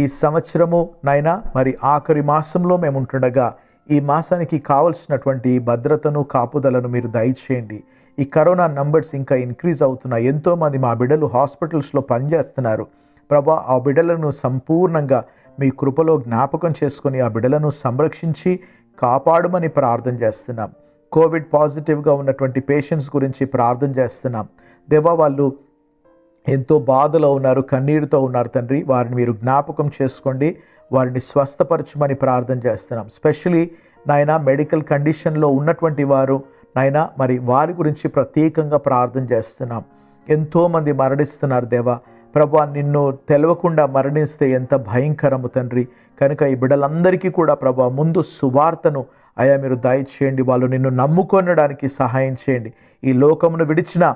ఈ సంవత్సరము నాయనా మరి ఆఖరి మాసంలో మేము ఉంటుండగా ఈ మాసానికి కావలసినటువంటి భద్రతను కాపుదలను మీరు దయచేయండి. ఈ కరోనా నంబర్స్ ఇంకా ఇంక్రీజ్ అవుతున్నాయి. ఎంతోమంది మా బిడ్డలు హాస్పిటల్స్లో పనిచేస్తున్నారు. ప్రభా ఆ బిడ్డలను సంపూర్ణంగా మీ కృపలో జ్ఞాపకం చేసుకొని ఆ బిడ్డలను సంరక్షించి కాపాడమని ప్రార్థన చేస్తున్నాం. కోవిడ్ పాజిటివ్గా ఉన్నటువంటి పేషెంట్స్ గురించి ప్రార్థన చేస్తున్నాం. దేవా వాళ్ళు ఎంతో బాధలో ఉన్నారు, కన్నీరుతో ఉన్నారు తండ్రి. వారిని మీరు జ్ఞాపకం చేసుకోండి, వారిని స్వస్థపరచమని ప్రార్థన చేస్తున్నాం. స్పెషలీ నాయన మెడికల్ కండిషన్లో ఉన్నటువంటి వారు నాయన మరి వారి గురించి ప్రత్యేకంగా ప్రార్థన చేస్తున్నాం. ఎంతోమంది మరణిస్తున్నారు దేవా. ప్రభా నిన్ను తెలవకుండా మరణిస్తే ఎంత భయంకరము తండ్రి. కనుక ఈ బిడ్డలందరికీ కూడా ప్రభా ముందు సువార్తను అయా మీరు దయచేయండి. వాళ్ళు నిన్ను నమ్ముకొనడానికి సహాయం చేయండి. ఈ లోకమును విడిచిన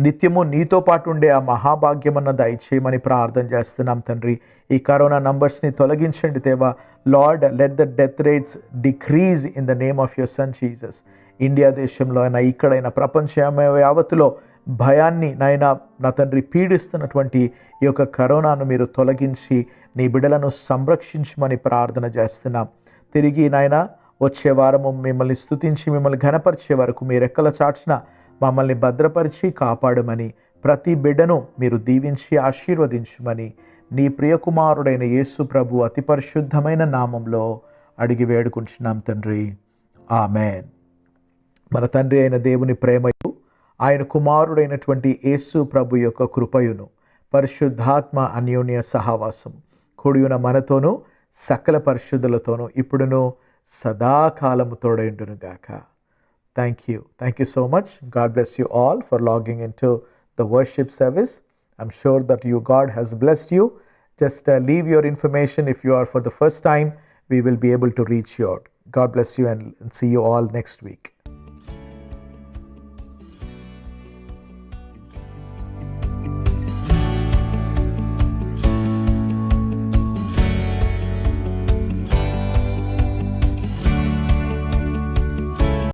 నిత్యము నీతో పాటు ఉండే ఆ మహాభాగ్యమన్న దయచేయమని ప్రార్థన చేస్తున్నాం తండ్రి. ఈ కరోనా నంబర్స్ని తొలగించండి దేవా. Lord, let the death rates decrease in the name of your son Jesus. India దేశంలో అయినా ఇక్కడైనా ప్రపంచ యావత్తులో భయాన్ని నాయన నా తండ్రి పీడిస్తున్నటువంటి ఈ యొక్క కరోనాను మీరు తొలగించి నీ బిడ్డలను సంరక్షించమని ప్రార్థన చేస్తున్నాం. తిరిగి నాయన వచ్చే వారము మిమ్మల్ని స్తుతించి మిమ్మల్ని ఘనపరిచే వరకు మీ రెక్కల చాటున మమ్మల్ని భద్రపరిచి కాపాడమని, ప్రతి బిడ్డను మీరు దీవించి ఆశీర్వదించమని నీ ప్రియకుమారుడైన యేసు ప్రభు అతి పరిశుద్ధమైన నామంలో అడిగి వేడుకుంటున్నాం తండ్రి. ఆమెన్. మన తండ్రి అయిన దేవుని ప్రేమయు, ఆయన కుమారుడైనటువంటి యేసు ప్రభు యొక్క కృపయును, పరిశుద్ధాత్మ అన్యోన్య సహవాసం కూడియున మనతోనూ సకల పరిశుద్ధులతోనూ ఇప్పుడును సదాకాలము తోడైండునుగాక. Thank you. Thank you so much. God bless you all for logging into the worship service. I'm sure that God has blessed you. Just leave your information if you are for the first time. We will be able to reach you out. God bless you and see you all next week.